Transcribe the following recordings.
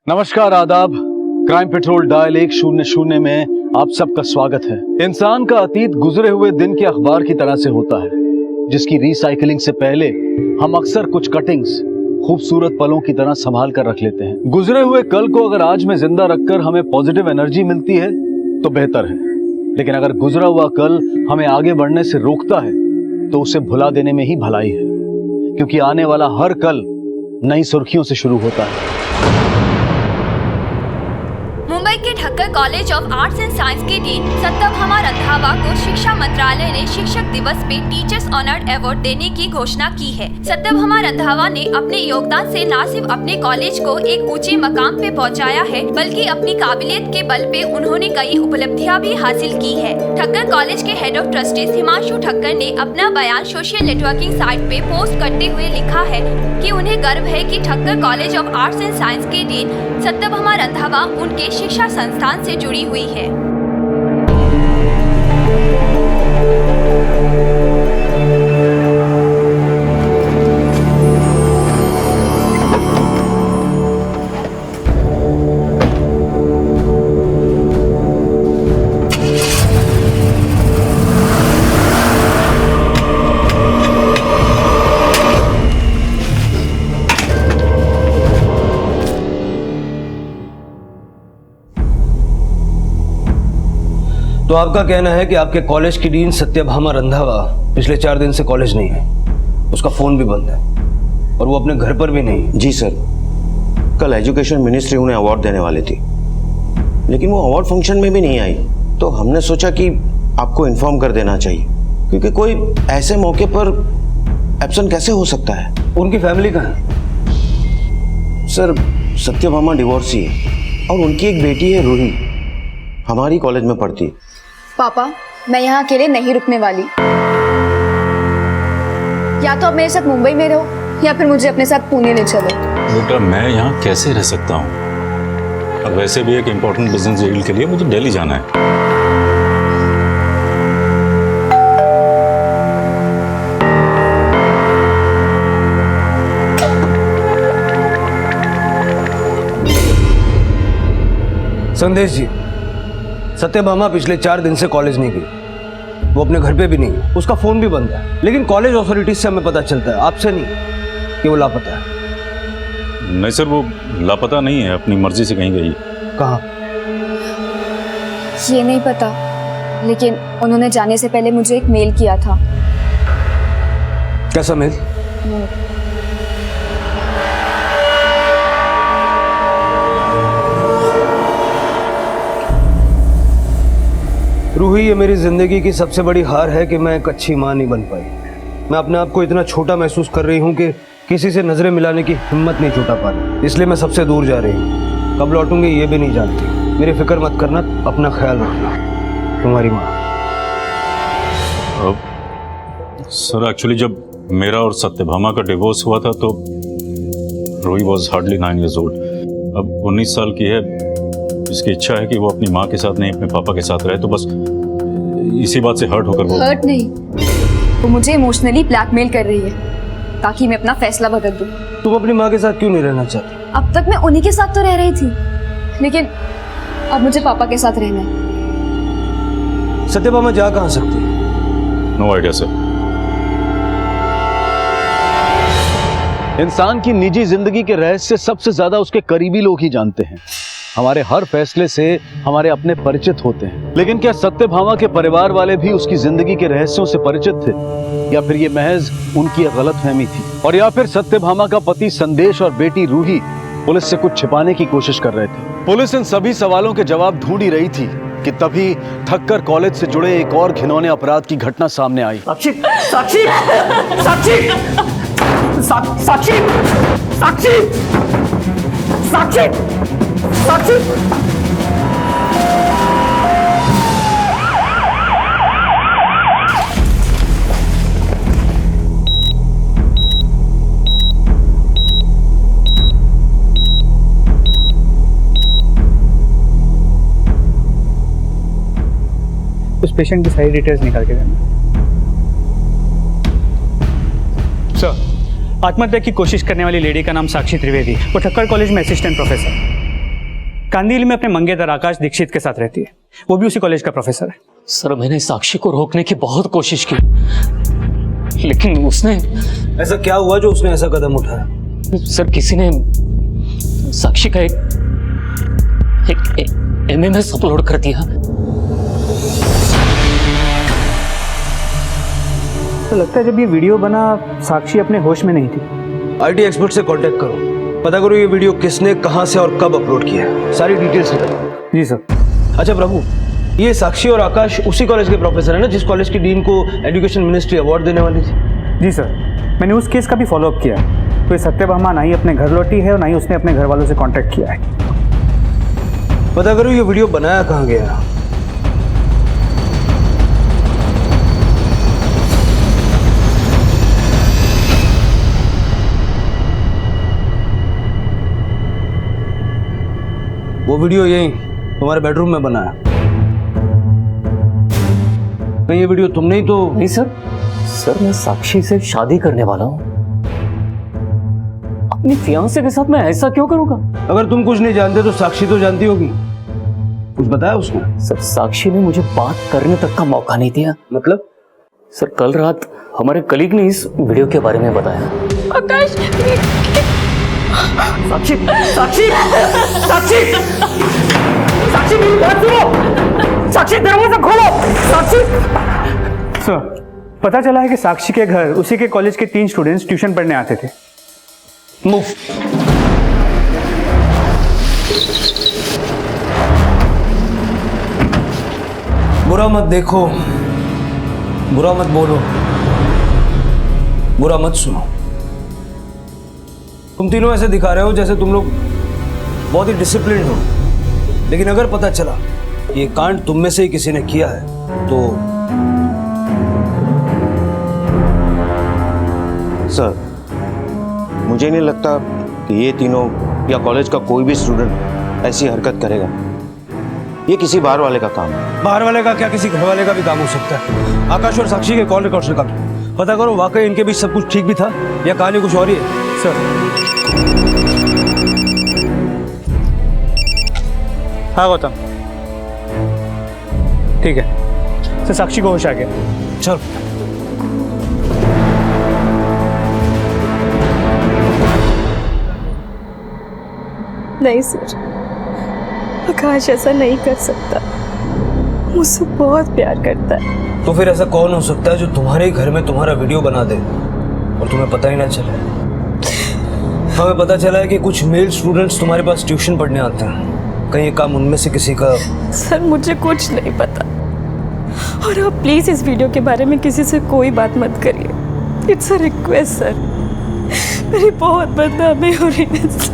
नमस्कार, आदाब। Crime petrol dial 100 में आप सबका स्वागत है। इंसान का अतीत गुजरे हुए दिन के अखबार की तरह से होता है, जिसकी रिसाइकलिंग से पहले हम अक्सर कुछ कटिंग्स खूबसूरत पलों की तरह संभाल कर रख लेते हैं। गुजरे हुए कल को अगर आज में जिंदा रखकर हमें पॉजिटिव एनर्जी मिलती है तो बेहतर है, लेकिन अगर गुजरा हुआ कल हमें आगे बढ़ने से रोकता है तो उसे भुला देने में ही भलाई है, क्योंकि आने वाला हर कल नई सुर्खियों से शुरू होता है। मुंबई के Thakkar college of arts and science के डीन सत्यभामा रंधावा को शिक्षा मंत्रालय ने शिक्षक दिवस पे टीचर्स ऑनर्ड अवार्ड देने की घोषणा की है। सत्यभामा रंधावा ने अपने योगदान से न सिर्फ अपने कॉलेज को एक ऊंचे मकाम पे पहुंचाया है, बल्कि अपनी काबिलियत के बल पे उन्होंने कई उपलब्धियां भी हासिल की है। ठक्कर कॉलेज के head of trustees Himanshu Thakkar ने अपना बयान सोशल नेटवर्किंग साइट पे पोस्ट करते हुए लिखा है कि उन्हें गर्व है कि Thakkar college of arts and science के डीन सत्यभामा रंधावा उनके शिक्षा संस्थान से जुड़ी हुई है। तो आपका कहना है कि आपके कॉलेज की डीन सत्यभामा रंधावा पिछले 4 दिन से कॉलेज नहीं है, उसका फोन भी बंद है और वो अपने घर पर भी नहीं है। जी सर, कल एजुकेशन मिनिस्ट्री उन्हें अवार्ड देने वाली थी, लेकिन वो अवार्ड फंक्शन में भी नहीं आई, तो हमने सोचा कि आपको इन्फॉर्म कर देना चाहिए, क्योंकि कोई ऐसे मौके पर एब्सेंट कैसे हो सकता है। उनकी फैमिली कहाँ है? सर, सत्यभामा डिवोर्सी है और उनकी एक बेटी है रूही, हमारी कॉलेज में पढ़ती है। पापा, मैं यहाँ अकेले नहीं रुकने वाली। या तो आप मेरे साथ मुंबई में रहो या फिर मुझे अपने साथ पुणे ले चलो। बेटा, मैं यहाँ कैसे रह सकता हूँ? अब वैसे भी एक इम्पोर्टेंट बिजनेस डील के लिए मुझे दिल्ली जाना है। संदेश जी, सत्यभामा पिछले 4 दिन से कॉलेज नहीं गई, वो अपने घर पे भी नहीं है, उसका फोन भी बंद है, लेकिन कॉलेज अथॉरिटीज से हमें पता चलता है, आपसे नहीं, कि वो लापता है। नहीं सर, वो लापता नहीं है, अपनी मर्जी से कहीं गई। कहाँ? ये नहीं पता, लेकिन उन्होंने जाने से पहले मुझे एक मेल किया था। कैसा मेल? रूही, ये मेरी जिंदगी की सबसे बड़ी हार है कि मैं एक अच्छी माँ नहीं बन पाई। मैं अपने आप को इतना छोटा महसूस कर रही हूँ कि किसी से नजरें मिलाने की हिम्मत नहीं जुटा पा रही, इसलिए मैं सबसे दूर जा रही हूँ। कब लौटूंगी ये भी नहीं जानती। मेरी फिक्र मत करना, अपना ख्याल रखना। तुम्हारी माँ। सर, एक्चुअली जब मेरा और सत्यभामा का डिवोर्स हुआ था तो Ruhi was hardly 9 years old। अब 19 साल की है। इसकी इच्छा है कि वो अपनी माँ के साथ नहीं, अपने पापा के साथ रहे, तो बस इसी बात से हर्ट होकर वो हर्ट नहीं, वो मुझे इमोशनली ब्लैकमेल कर रही है ताकि मैं अपना फैसला बदल दूं। तुम अपनी माँ के साथ क्यों नहीं रहना चाहती? अब तक मैं उन्हीं के साथ तो रह रही थी, लेकिन अब मुझे पापा के साथ रहना है। सत्यभामा जा कहाँ सकती है? No idea sir. इंसान की निजी जिंदगी के रहस्य सबसे ज्यादा उसके करीबी लोग ही जानते हैं। हमारे हर फैसले से हमारे अपने परिचित होते हैं, लेकिन क्या सत्यभामा के परिवार वाले भी उसकी जिंदगी के रहस्यों से परिचित थे, या फिर ये महज उनकी गलतफहमी थी, और या फिर सत्यभामा का पति संदेश और बेटी रूही पुलिस से कुछ छिपाने की कोशिश कर रहे थे? पुलिस इन सभी सवालों के जवाब ढूंढ ही रही थी कि तभी ठक्कर कॉलेज से जुड़े एक और घिनौने अपराध की घटना सामने आई। साक्षी, साक्षी, साक्षी, साक्षी, साक्षी, साक्षी, साक्षी। उस पेशेंट की सारी डिटेल्स निकाल के देना। सर, आत्महत्या की कोशिश करने वाली लेडी का नाम साक्षी त्रिवेदी, वो ठक्कर कॉलेज में असिस्टेंट प्रोफेसर। कांदिवली में अपने मंगेतर आकाश दीक्षित के साथ रहती है, वो भी उसी कॉलेज का प्रोफेसर है। सर मैंने साक्षी को रोकने की बहुत कोशिश की, लेकिन उसने, ऐसा क्या हुआ जो उसने ऐसा कदम उठाया? सर किसी ने साक्षी का एक MMS अपलोड कर दिया। तो लगता है जब ये वीडियो बना साक्षी अपने होश में नहीं थी। आईटी एक्सपर्ट से कांटेक्ट करो, पता करो ये वीडियो किसने, कहां से और कब अपलोड किया है, सारी डिटेल्स निकालो। जी सर। अच्छा प्रभु, ये साक्षी और आकाश उसी कॉलेज के प्रोफेसर है ना जिस कॉलेज की डीन को एजुकेशन मिनिस्ट्री अवार्ड देने वाली थी? जी सर, मैंने उस केस का भी फॉलोअप किया है। तो ये सत्यभामा ना ही अपने घर लौटी है और ना ही उसने अपने घर वालों से कांटेक्ट किया है। पता करो ये वीडियो बनाया कहाँ गया। वो वीडियो यही तुम्हारे बेडरूम में बना है। कहीं ये वीडियो तुमने ही तो? नहीं सर, सर मैं साक्षी से शादी करने वाला हूँ। अपनी फियांसे के साथ मैं ऐसा क्यों करूंगा? अगर तुम कुछ नहीं जानते तो साक्षी तो जानती होगी, कुछ बताया उसने? सर साक्षी ने मुझे बात करने तक का मौका नहीं दिया। मतलब? सर कल रात हमारे कलीग ने इस वीडियो के बारे में बताया। आकाश, साक्षी, साक्षी, साक्षी, साक्षी मेरी बात सुनो। साक्षी दरवाजा खोलो। साक्षी। सर, पता चला है कि साक्षी के घर उसी के कॉलेज के 3 स्टूडेंट्स ट्यूशन पढ़ने आते थे। मूव। बुरा मत देखो, बुरा मत बोलो, बुरा मत सुनो। तुम तीनों ऐसे दिखा रहे हो जैसे तुम लोग बहुत ही डिसिप्लिन हो, लेकिन अगर पता चला ये कांड तुम में से ही किसी ने किया है तो? सर मुझे नहीं लगता कि ये तीनों या कॉलेज का कोई भी स्टूडेंट ऐसी हरकत करेगा। ये किसी बाहर वाले का काम है। बाहर वाले का क्या, किसी घर वाले का भी काम हो सकता है। आकाश और साक्षी के कॉल रिकॉर्ड्स निकालो, पता करो वाकई इनके बीच सब कुछ ठीक भी था या कहानी कुछ और ही है। सर। हाँ गौतम, ठीक है सर, साक्षी को होश आ गया। चल। नहीं सर, आकाश ऐसा नहीं कर सकता, मुझसे बहुत प्यार करता है। तो फिर ऐसा कौन हो सकता है जो तुम्हारे ही घर में तुम्हारा वीडियो बना दे और तुम्हें पता ही ना चले? हमें पता चला है कि कुछ मेल स्टूडेंट्स तुम्हारे पास ट्यूशन पढ़ने आते हैं, कहीं ये काम उनमें से किसी का? सर मुझे कुछ नहीं पता, और आप प्लीज इस वीडियो के बारे में किसी से कोई बात मत करिए। इट्स अ रिक्वेस्ट सर, मेरी बहुत बदनामी हो रही है सर।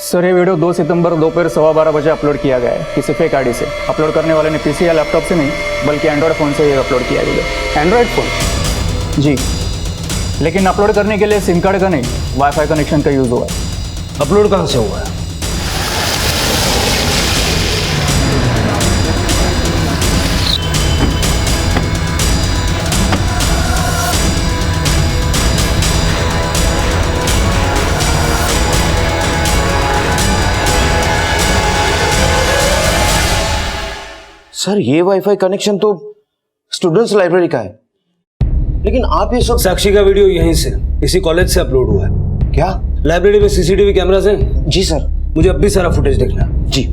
सर ये वीडियो 2 सितंबर दोपहर 12:15 बजे अपलोड किया गया है किसी फेक आईडी से। अपलोड करने वाले ने पीसी या लैपटॉप से नहीं बल्कि एंड्रॉयड फ़ोन से ये अपलोड किया गया। Android phone? जी, लेकिन अपलोड करने के लिए सिम कार्ड का नहीं, वाईफाई कनेक्शन का यूज़ हुआ है। अपलोड कहाँ से हुआ है? सर ये वाईफाई कनेक्शन तो स्टूडेंट्स लाइब्रेरी का है, लेकिन आप ये सब? साक्षी का वीडियो यहीं से, इसी कॉलेज से अपलोड हुआ है। क्या? लाइब्रेरी में सीसीटीवी कैमरास हैं? जी सर। मुझे अब भी सारा फुटेज देखना है। जी।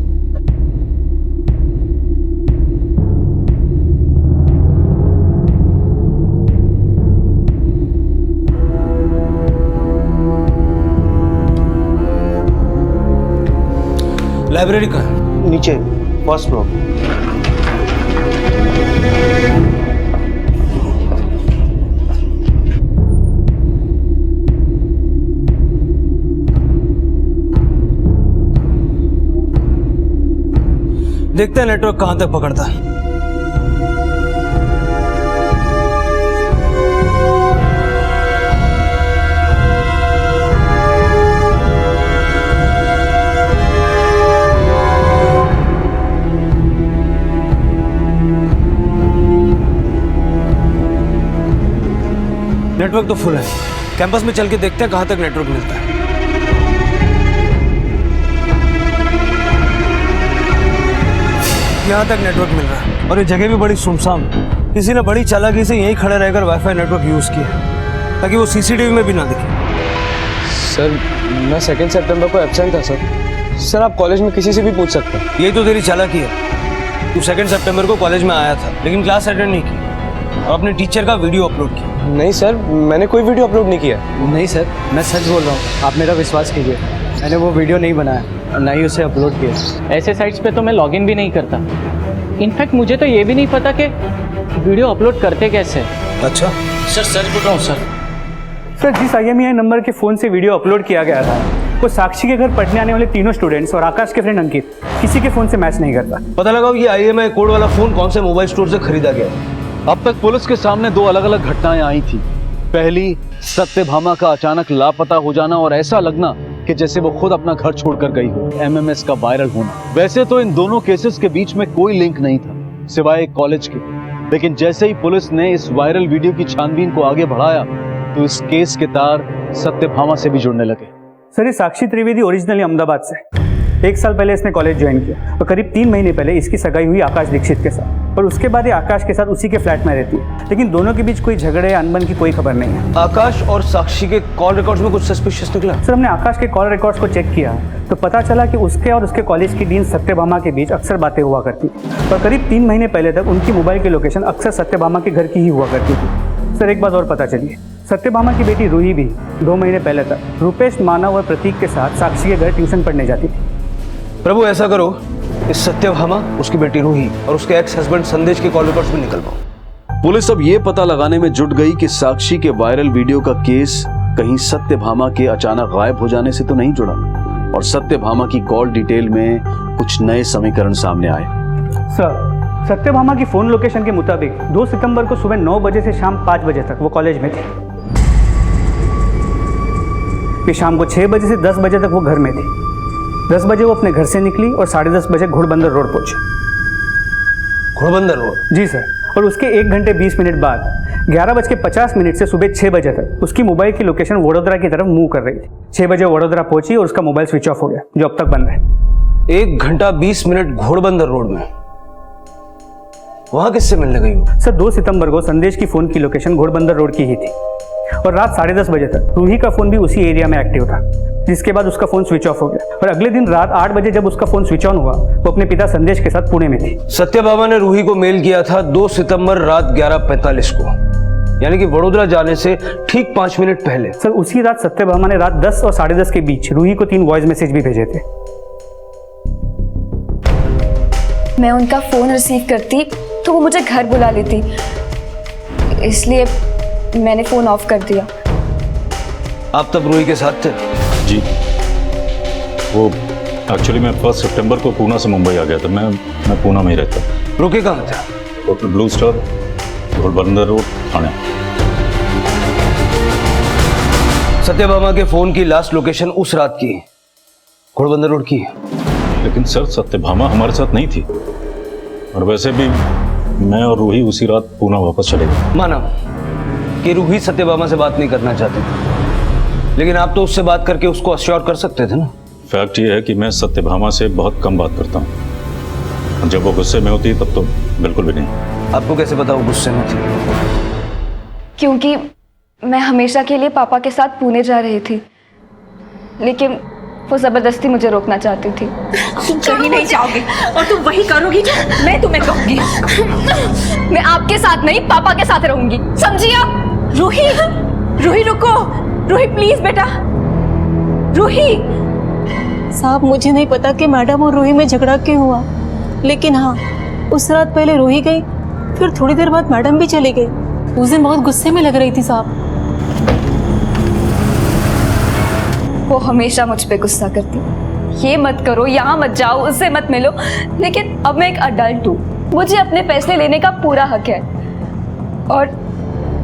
लाइब्रेरी का नीचे फर्स्ट फ्लोर। देखते हैं नेटवर्क कहां तक पकड़ता है। नेटवर्क तो फुल है, कैंपस में चल के देखते हैं कहाँ तक नेटवर्क मिलता है। यहाँ तक नेटवर्क मिल रहा है और ये जगह भी बड़ी सुनसान। किसी ने बड़ी चालाकी से यहीं खड़े रहकर वाईफाई नेटवर्क यूज़ किया ताकि वो सीसीटीवी में भी ना दिखे। सर मैं 2 सितंबर को एब्सेंट था सर आप कॉलेज में किसी से भी पूछ सकते हैं। यही तो तेरी चालाकी है। तू 2 सितंबर को कॉलेज में आया था लेकिन क्लास अटेंड नहीं की और अपने टीचर का वीडियो अपलोड किया। नहीं सर मैंने कोई वीडियो अपलोड नहीं किया। नहीं सर मैं सच बोल रहा हूँ, आप मेरा विश्वास कीजिए। मैंने वो वीडियो नहीं बनाया और ना ही उसे अपलोड किया। ऐसे साइट्स पे तो मैं लॉगिन भी नहीं करता। इनफैक्ट मुझे तो ये भी नहीं पता कि वीडियो अपलोड करते कैसे। अच्छा सर सच बोल रहा हूँ सर। सर जिस IMEI नंबर के फ़ोन से वीडियो अपलोड किया गया था वो साक्षी के घर पढ़ने आने वाले तीनों स्टूडेंट्स और आकाश के फ्रेंड अंकित किसी के फ़ोन से मैच नहीं करता। पता लगा ये IMEI कोड वाला फोन कौन से मोबाइल स्टोर से खरीदा गया। अब तक पुलिस के सामने 2 अलग अलग घटनाएं आई थी। पहली, सत्यभामा का अचानक लापता हो जाना और ऐसा लगना कि जैसे वो खुद अपना घर छोड़कर गई हो। MMS का वायरल होना। वैसे तो इन दोनों केसेस के बीच में कोई लिंक नहीं था सिवाय कॉलेज के, लेकिन जैसे ही पुलिस ने इस वायरल वीडियो की छानबीन को आगे बढ़ाया तो इस केस के तार सत्यभामा से भी जुड़ने लगे। सर ये साक्षी त्रिवेदी ओरिजिनली अहमदाबाद से। 1 साल पहले इसने कॉलेज ज्वाइन किया और करीब 3 महीने पहले इसकी सगाई हुई आकाश दीक्षित के साथ और उसके बाद ये आकाश के साथ उसी के फ्लैट में रहती है, लेकिन दोनों के बीच कोई झगड़े या अनबन की कोई खबर नहीं है। आकाश और साक्षी के कॉल रिकॉर्ड्स में कुछ सस्पिशियस निकला। सर हमने आकाश के कॉल रिकॉर्ड्स को चेक किया तो पता चला कि उसके और उसके कॉलेज की डीन सत्यभामा के बीच अक्सर बातें हुआ करती और करीब 3 महीने पहले तक उनकी मोबाइल की लोकेशन अक्सर सत्यभामा के घर की ही हुआ करती थी। सर एक बात और पता चली, सत्यभामा की बेटी रूही भी 2 महीने पहले तक रूपेश, मानव और प्रतीक के साथ साक्षी के घर ट्यूशन पढ़ने जाती थी। प्रभु ऐसा करो, इस सत्यभामा, उसकी बेटी रूही और उसके एक्स हस्बैंड संदेश के कॉल रिकॉर्ड्स में निकल पाओ। पुलिस अब ये पता लगाने में जुट गई कि साक्षी के वायरल वीडियो का केस कहीं सत्यभामा के अचानक गायब हो जाने से तो नहीं जुड़ा और सत्यभामा की कॉल डिटेल में कुछ नए समीकरण सामने आए। सर सत्यभामा की फोन लोकेशन के मुताबिक 2 सितंबर को सुबह 9 बजे से शाम 5 बजे तक वो कॉलेज में थी। फिर शाम को 6 बजे से 10 बजे तक वो घर में थी। 10 बजे वो अपने घर से निकली और 10:30 बजे घोड़बंदर रोड पहुंची। घोड़बंदर रोड? जी सर। और उसके 1 घंटे 20 मिनट बाद 11:50 से सुबह 6 बजे तक उसकी मोबाइल की लोकेशन वडोदरा की तरफ मूव कर रही थी। 6 बजे वडोदरा पहुंची और उसका मोबाइल स्विच ऑफ हो गया जो अब तक बंद है। 1 घंटा 20 मिनट घोड़बंदर रोड में, वहां किससे मिलने गई हो? सर 2 सितंबर को संदेश की फोन की लोकेशन घोड़बंदर रोड की ही थी और रात 10:30 बजे तक रूही का फोन भी उसी एरिया में एक्टिव था, जिसके बाद उसका फोन स्विच ऑफ हो गया और अगले दिन रात 8 बजे जब उसका फोन स्विच ऑन हुआ वो अपने पिता संदेश के साथ पुणे में थी। सत्यभामा ने रूही को मेल किया था 2 सितंबर रात 11:45 को, यानी कि वडोदरा जाने से ठीक 5 मिनट पहले। सर उसी रात सत्यभामा ने रात 10 और 10:30 के बीच रूही को 3 वॉइस मैसेज भी भेजे थे। मैं उनका फ़ोन रिसीव करती तो वो मुझे घर बुला लेती, इसलिए मैंने फ़ोन ऑफ कर दिया। आप तब रूही के साथ थे? जी, वो एक्चुअली मैं 1 सितंबर को पूना से मुंबई आ गया था। मैं पूना में ही रहता। रुके कहाँ थे? Hotel blue star, Ghodbunder road, Thane. Satyabhama के फोन की लास्ट लोकेशन उस रात की घोड़बंदर रोड की है। लेकिन सर सत्यभामा हमारे साथ नहीं थी और वैसे भी मैं और रूही उसी रात पूना वापस चले गए। माना कि रूही सत्यभामा से बात नहीं करना चाहती थी, लेकिन आप तो उससे बात करके उसको अश्योर कर सकते थे ना। फैक्ट ये है कि मैं सत्यभामा से बहुत कम बात करता हूँ। जब वो गुस्से में होती तब तो बिल्कुल भी नहीं। आपको कैसे पता वो गुस्से में थी? क्योंकि मैं हमेशा के लिए पापा के साथ पुणे जा रही थी, लेकिन वो ज़बरदस्ती मुझे रोकना चाहती थी। तुम कहीं नहीं जाओगी और तुम वही करोगी जो मैं तुम्हें कहूंगी। मैं आपके साथ नहीं पापा के साथ रहूंगी, समझी आप? रूही, रूही रुको, रूही प्लीज बेटा, रूही। साहब मुझे नहीं पता कि मैडम और रूही में झगड़ा क्यों हुआ, लेकिन हाँ उस रात पहले रूही गई, फिर थोड़ी देर बाद मैडम भी चली गई। उस दिन बहुत गुस्से में लग रही थी साहब। वो हमेशा मुझ पे गुस्सा करती, ये मत करो, यहाँ मत जाओ, उससे मत मिलो। लेकिन अब मैं एक अडल्ट हूँ, मुझे अपने फैसले लेने का पूरा हक है। और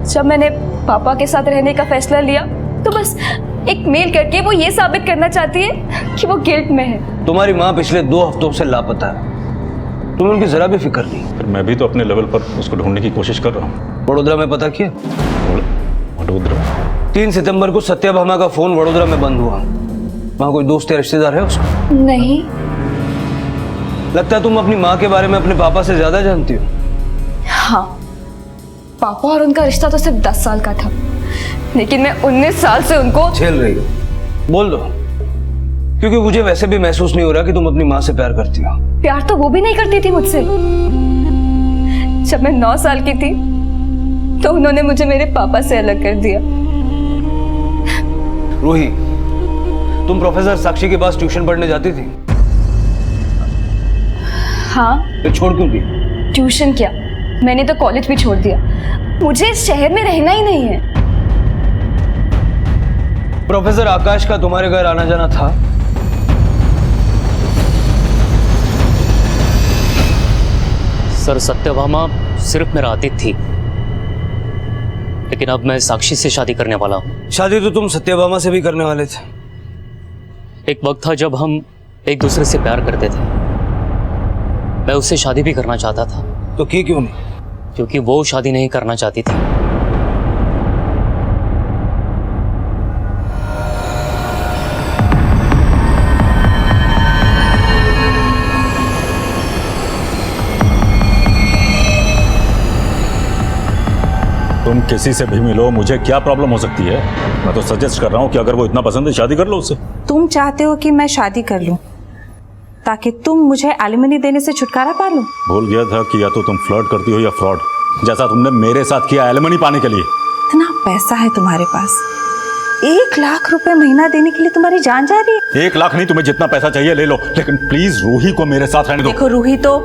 जब मैंने पापा के साथ रहने का फैसला लिया तो बस एक मेल करके वो ये साबित करना चाहती है कि वो गिल्ट में है। तुम्हारी माँ पिछले 2 हफ्तों से लापता है, तुम्हें उनकी जरा भी फिक्र नहीं। फिर मैं भी तो अपने लेवल पर उसको ढूंढने की कोशिश कर रहा हूँ। वडोदरा में पता किया? वडोदरा? 3 सितंबर को सत्याभामा का फोन वडोदरा में बंद हुआ। वहां कोई दोस्त या रिश्तेदार है उसका? नहीं। लगता है तुम अपनी माँ के बारे में अपने पापा से ज्यादा जानती हो। हाँ, पापा और उनका रिश्ता तो सिर्फ 10 साल का था, लेकिन मैं 19 साल से उनको झेल रही हो। बोल दो, क्योंकि मुझे वैसे भी महसूस नहीं हो रहा कि तुम अपनी माँ से प्यार करती हो। प्यार तो वो भी नहीं करती थी मुझसे। जब मैं 9 साल की थी तो उन्होंने मुझे मेरे पापा से अलग कर दिया। रूही, तुम प्रोफेसर साक्षी के पास ट्यूशन पढ़ने जाती थी? हाँ। फिर छोड़ क्यों दी? ट्यूशन क्या, मैंने तो कॉलेज भी छोड़ दिया। मुझे इस शहर में रहना ही नहीं है। प्रोफेसर आकाश का तुम्हारे घर आना जाना था? सर, सत्यभामा सिर्फ मेरा आतिथ्य थी, लेकिन अब मैं साक्षी से शादी करने वाला हूँ। शादी तो तुम सत्यभामा से भी करने वाले थे। एक वक्त था जब हम एक दूसरे से प्यार करते थे। मैं उससे शादी भी करना चाहता था। तो की क्यों नहीं? क्योंकि वो शादी नहीं करना चाहती थी। तुम किसी से भी मिलो, मुझे क्या प्रॉब्लम हो सकती है? मैं तो सजेस्ट कर रहा हूँ कि अगर वो इतना पसंद है शादी कर लो उससे। तुम चाहते हो कि मैं शादी कर लूं ताकि तुम मुझे एलिमनी देने से छुटकारा पा लो? भूल गया था कि या तो तुम फ्लर्ट करती हो या फ्रॉड, जैसा तुमने मेरे साथ किया एलिमनी पाने के लिए। इतना पैसा है तुम्हारे पास, 1 लाख रुपए महीना देने के लिए तुम्हारी जान जा रही है? 1 लाख नहीं, तुम्हें जितना पैसा चाहिए ले लो, लेकिन प्लीज रूही को मेरे साथ रहने दो। देखो रूही तो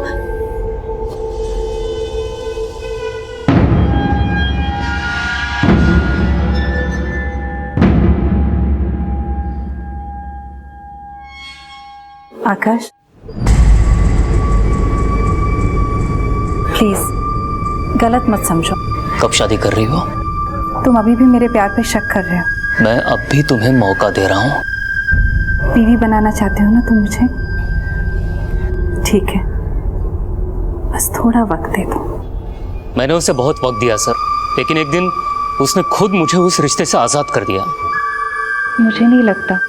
आकाश, प्लीज गलत मत समझो। कब शादी कर रही हो? तुम अभी भी मेरे प्यार पे शक कर रहे हो। मैं अब भी तुम्हें मौका दे रहा हूँ। बीवी बनाना चाहते हो ना तुम मुझे? ठीक है, बस थोड़ा वक्त दे दो। मैंने उसे बहुत वक्त दिया सर, लेकिन एक दिन उसने खुद मुझे उस रिश्ते से आज़ाद कर दिया। मुझे नहीं लगता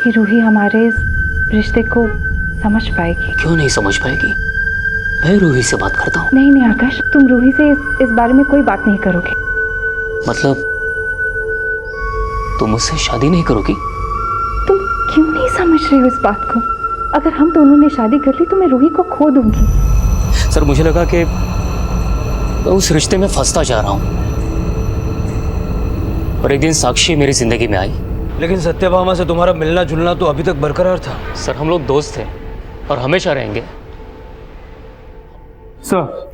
कि रूही हमारे इस रिश्ते को समझ पाएगी। क्यों नहीं समझ पाएगी? मैं रूही से बात करता हूँ। नहीं नहीं आकाश, तुम रूही से इस बारे में कोई बात नहीं करोगे। मतलब तुम मुझसे शादी नहीं करोगी? तुम क्यों नहीं समझ रहे हो इस बात को? अगर हम दोनों ने शादी कर ली तो मैं रूही को खो दूंगी। सर, मुझे लगा कि मैं उस रिश्ते में फंसता जा रहा हूँ, और एक दिन साक्षी मेरी जिंदगी में आई। लेकिन सत्यभामा से तुम्हारा मिलना जुलना तो अभी तक बरकरार था। सर, हम लोग दोस्त थे और हमेशा रहेंगे। सर,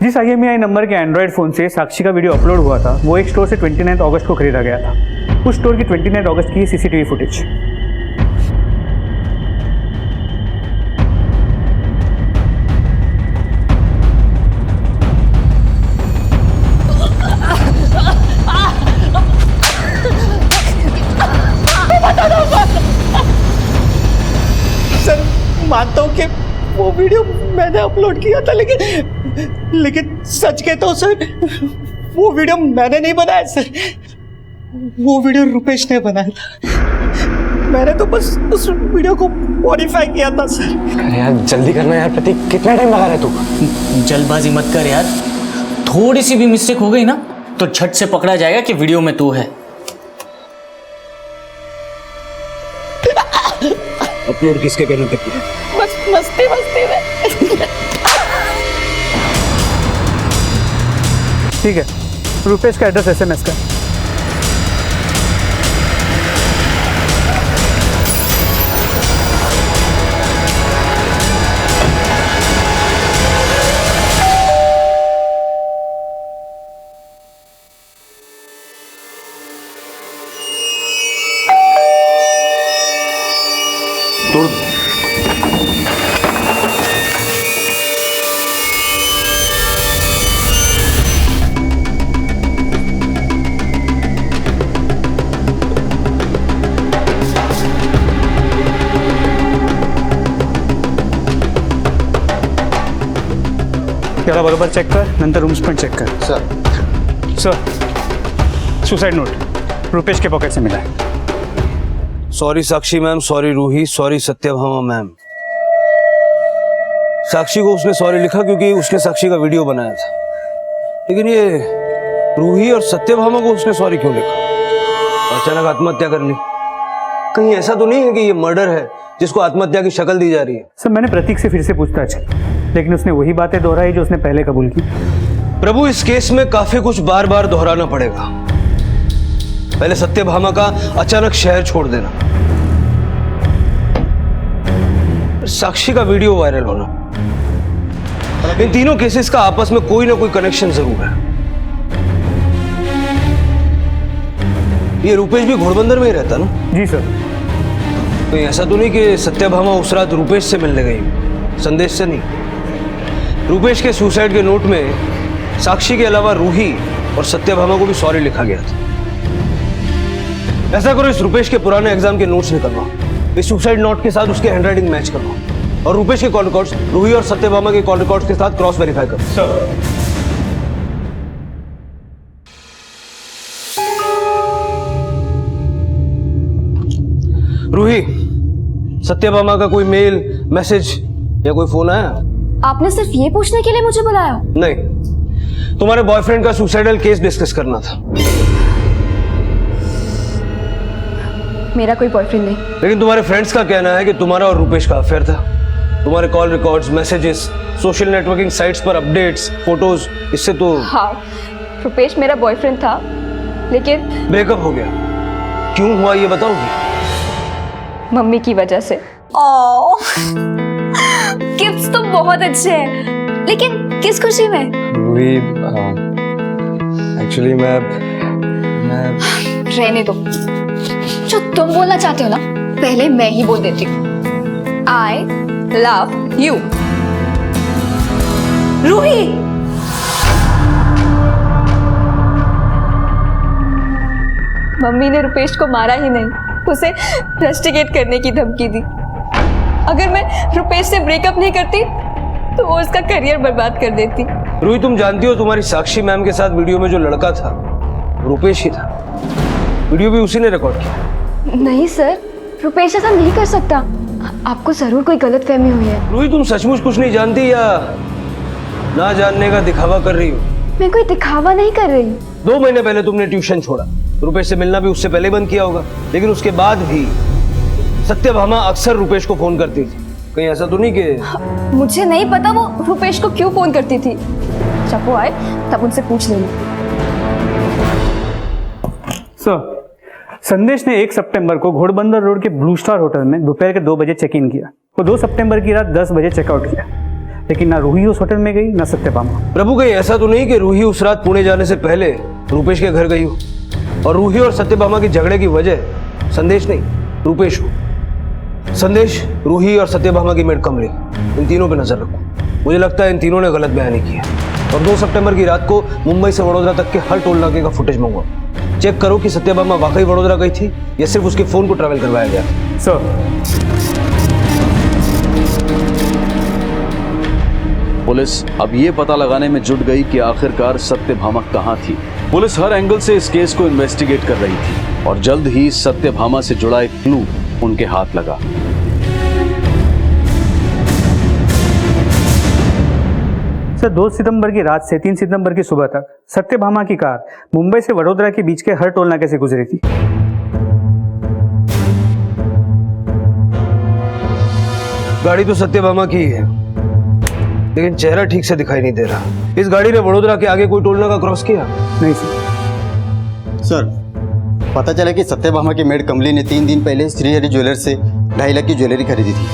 जिस IMEI नंबर के एंड्रॉयड फ़ोन से साक्षी का वीडियो अपलोड हुआ था, वो एक स्टोर से 29 अगस्त को खरीदा गया था। उस स्टोर की 29 अगस्त की CCTV फुटेज। सर, मानता हूँ कि वो वीडियो मैंने अपलोड किया था, लेकिन सच कहता हूँ सर, वो वीडियो मैंने नहीं बनाया सर, वो वीडियो रुपेश ने बनाया था। मैंने तो बस उस वीडियो को मॉडिफाई किया था सर। अरे यार जल्दी करना यार प्रतीक, कितना टाइम लगा रहा है तू? जल्दबाजी मत कर यार, थोड़ी सी भी मिस्टेक हो गई ना तो झट से पकड़ा जाएगा कि वीडियो में तू है। अपलोड किसके कहने तक किया? बस मस्ती में। ठीक है, रुपेश का एड्रेस SMS का। त्याला बरोबर चेक कर, नंतर रूम्स पण चेक कर। Sir sir, suicide note. Rupesh के पॉकेट से मिला है। Sorry Sakshi ma'am, sorry Roohi, sorry Satyabhama ma'am. Sakshi को उसने सॉरी लिखा क्योंकि उसने साक्षी का वीडियो बनाया था, लेकिन ये रूही और सत्यभामा को उसने सॉरी क्यों लिखा? अचानक आत्महत्या कर ली? कहीं ऐसा तो नहीं है कि ये मर्डर है जिसको आत्महत्या की शक्ल दी जा रही है? सर मैंने प्रतीक से फिर से पूछताछ की, लेकिन उसने वही बातें दोहराई जो उसने पहले कबूल की। प्रभु, इस केस में काफी कुछ बार बार दोहराना पड़ेगा। पहले सत्यभामा का अचानक शहर छोड़ देना, साक्षी का वीडियो वायरल होना, इन तीनों केसेस का आपस में कोई ना कोई कनेक्शन जरूर है। ये रुपेश भी घोड़बंदर में ही रहता ना? जी सर। तो ऐसा तो नहीं कि सत्यभामा उस रात रुपेश से मिलने गई, संदेश से नहीं। रुपेश के सुसाइड के नोट में साक्षी के अलावा रूही और सत्यभामा को भी सॉरी लिखा गया था। ऐसा करो, इस रुपेश के पुराने एग्जाम के नोट्स निकलवाओ, इस सुसाइड नोट के साथ उसके हैंडराइटिंग मैच करवाओ और रुपेश के कॉल रिकॉर्ड्स रूही और सत्यभामा के कॉल रिकॉर्ड्स के साथ क्रॉस वेरीफाई करो। सर रूही, सत्यभामा का कोई मेल, मैसेज या कोई फोन आया? आपने सिर्फ ये पूछने के लिए मुझे बुलाया? नहीं, तुम्हारे बॉयफ्रेंड का सुसाइडल केस डिस्कस करना था। मेरा कोई बॉयफ्रेंड नहीं। लेकिन तुम्हारे फ्रेंड्स का कहना है कि तुम्हारा और रुपेश का अफेयर था। तुम्हारे call records, messages, social networking sites पर अपडेट्स, फोटोज, इससे तो हाँ, रुपेश मेरा बॉयफ्रेंड था, लेकिन ब्रेकअप हो गया। क्यों हुआ ये बताओगी? मम्मी की वजह से। गिफ्ट्स तो बहुत अच्छे हैं, लेकिन किस खुशी में? एक्चुअली मैं रहने दो, जो तुम बोलना चाहते हो ना पहले मैं ही बोल देती हूँ। I love you. Ruhi, mummy ने रुपेश को मारा ही नहीं, उसे रस्टिकेट करने की धमकी दी। अगर मैं रुपेश से ब्रेकअप नहीं करती तो वो उसका करियर बर्बाद कर देती। रूही, तुम जानती हो तुम्हारी साक्षी मैम के साथ वीडियो में जो लड़का था रुपेश ही था। वीडियो भी उसी ने रिकॉर्ड किया। नहीं सर, रुपेश ऐसा नहीं कर सकता। आपको जरूर कोई गलतफहमी हुई है। रूही, तुम सचमुच कुछ नहीं जानती या ना जानने का दिखावा कर रही हो? मैं कोई दिखावा नहीं कर रही। 2 महीने पहले तुमने ट्यूशन छोड़ा, रुपेश से मिलना भी उससे पहले बंद किया होगा, लेकिन उसके बाद भी सत्यभामा अक्सर रुपेश को फोन करती थी। कहीं ऐसा तो नहीं कि? मुझे नहीं पता वो रुपेश को क्यों फोन करती थी। जब वो आए तब उनसे पूछ लेना। सर, संदेश ने 1 सितंबर को घोड़बंदर रोड के ब्लू स्टार होटल में दोपहर के 2 बजे चेक इन किया। वो 2 सितंबर की रात 10 बजे चेकआउट किया, लेकिन ना रूही उस होटल में गई ना सत्यभामा। प्रभु, कहीं ऐसा तो नहीं कि रूही उस रात पुणे जाने से पहले रुपेश के घर गई हो और रूही और सत्यभामा की झगड़े की वजह संदेश नहीं रुपेश हो? संदेश, रूही और सत्यभामा की मेड कमली, इन तीनों पे नजर रखो। मुझे लगता है इन तीनों ने गलत बयानी की है। और 2 सितंबर की रात को मुंबई से वडोदरा तक के हर टोल नाके का फुटेज मंगवाओ। चेक करो कि सत्यभामा वाकई वडोदरा गई थी या सिर्फ उसके फोन को ट्रैवल करवाया गया। सर, पुलिस अब ये पता लगाने में जुट गई कि आखिरकार सत्यभामा कहाँ थी। पुलिस हर एंगल से इस केस को इन्वेस्टिगेट कर रही थी और जल्द ही सत्यभामा से जुड़ा एक क्लू उनके हाथ लगा। सर, 2 सितंबर की रात से 3 सितंबर की सुबह तक सत्यभामा की कार मुंबई से वडोदरा के बीच के हर टोल नाके से गुजरी थी। गाड़ी तो सत्यभामा की है, लेकिन चेहरा ठीक से दिखाई नहीं दे रहा। इस गाड़ी ने वडोदरा के आगे कोई टोल नाका क्रॉस किया? नहीं सर। सर, पता चला कि सत्यभामा की मेड कमली ने 3 दिन पहले श्रीहरि ज्वेलर्स से 2.5 लाख की ज्वेलरी खरीदी थी।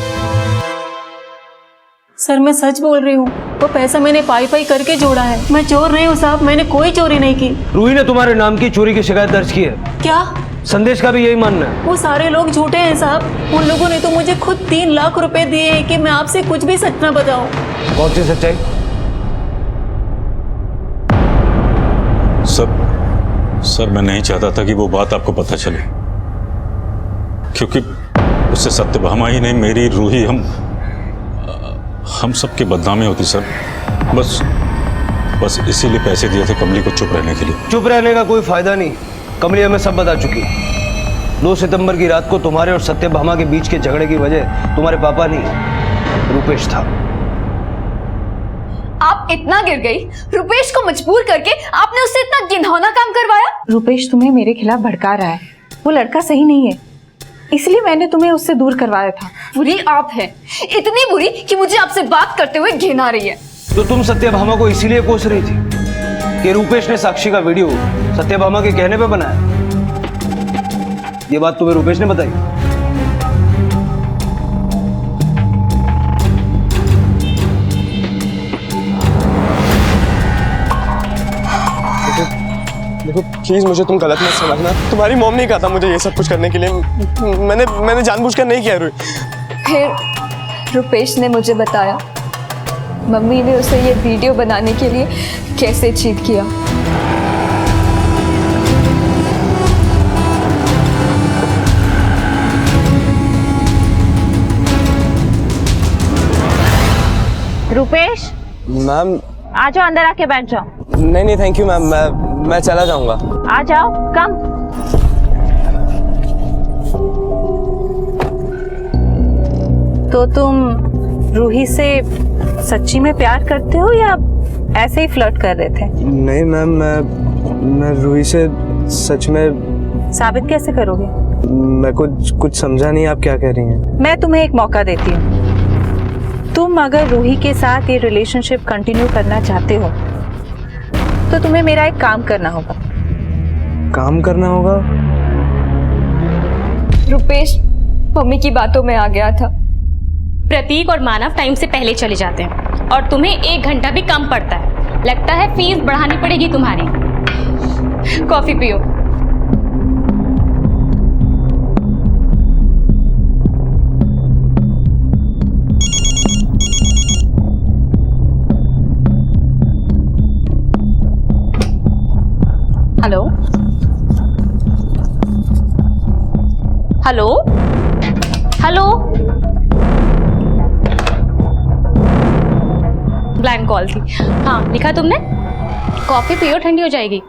सर, मैं सच बोल रही हूँ, वो पैसा मैंने पाई पाई करके जोड़ा है। मैं चोर नहीं हूँ साहब, मैंने कोई चोरी नहीं की। रूही ने तुम्हारे नाम की चोरी की शिकायत दर्ज की है। क्या? संदेश का भी यही मानना है। वो सारे लोग झूठे हैं साहब। उन लोगों ने तो मुझे खुद 3 लाख रुपए दिए हैं कि मैं आपसे कुछ भी सच ना बताऊं। कौन सी सच्चाई? सर, मैं नहीं चाहता था कि वो बात आपको पता चले, क्योंकि उससे सत्यभामा ही नहीं, मेरी रूही, हम सबकी बदनामी होती सर। बस इसीलिए पैसे दिए थे कमली को चुप रहने के लिए। चुप रहने का कोई फायदा नहीं। कमली हमें सब बता चुकी है। 2 सितंबर की रात को तुम्हारे और सत्यभामा के बीच के झगड़े की वजह तुम्हारे पापा नहीं, रूपेश था। आप इतना गिर गई, रुपेश को मजबूर करके आपने उससे इतना घिनौना काम करवाया। रुपेश तुम्हें मेरे खिलाफ भड़का रहा है। वो लड़का सही नहीं है, इसलिए मैंने तुम्हें उससे दूर करवाया था। बुरी आप हैं, इतनी बुरी कि मुझे आपसे बात करते हुए घिन आ रही है। तो तुम सत्यभामा को इसीलिए कोस रही थी कि रूपेश ने साक्षी का वीडियो सत्यभामा के कहने पे बनाया। ये बात तुम्हें रूपेश ने बताई? देखो प्लीज मुझे तुम गलत मत समझना। तुम्हारी मॉम ने कहा था मुझे ये सब कुछ करने के लिए। मैंने जानबूझकर नहीं किया। फिर रुपेश ने मुझे बताया मम्मी ने उसे ये वीडियो बनाने के लिए कैसे चीट किया। रुपेश मैम आ जाओ, अंदर आके बैठ जाओ। नहीं थैंक यू मैम, मैं चला जाऊंगा। आ जाओ, कम। तो तुम रूही से सच्ची में प्यार करते हो या ऐसे ही फ्लर्ट कर रहे थे? नहीं मैम, मैं रूही से सच में। साबित कैसे करोगे? मैं कुछ समझा नहीं, आप क्या कह रही हैं? मैं तुम्हें एक मौका देती हूँ। तुम अगर रूही के साथ ये रिलेशनशिप कंटिन्यू करना चाहते हो तो तुम्हें मेरा एक काम करना होगा। काम करना होगा? रुपेश मम्मी की बातों में आ गया था। प्रतीक और मानव टाइम से पहले चले जाते हैं और तुम्हें 1 घंटा भी कम पड़ता है। लगता है फीस बढ़ानी पड़ेगी तुम्हारी। कॉफी पियो। Hello hello hello, blank call थी। हाँ लिखा तुमने? कॉफी पियो, ठंडी हो जाएगी।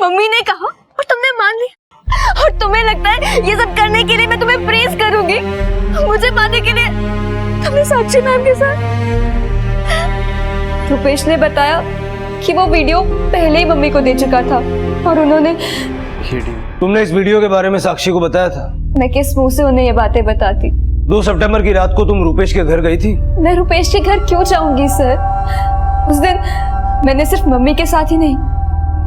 मम्मी ने कहा और तुमने मान लिया, और तुम्हें लगता है ये सब करने के लिए मैं तुम्हें प्रेज करूंगी? मुझे पाने के लिए तुमने साक्षी मैम के साथ। रुपेश ने बताया कि वो वीडियो पहले ही मम्मी को दे चुका था और उन्होंने। तुमने इस वीडियो के बारे में साक्षी को बताया था? मैं किस मुंह से उन्हें ये बातें बताती? 2 सितंबर की रात को तुम रूपेश के घर गई थी? मैं रुपेश के घर क्यों जाऊंगी सर? उस दिन मैंने सिर्फ मम्मी के साथ ही नहीं,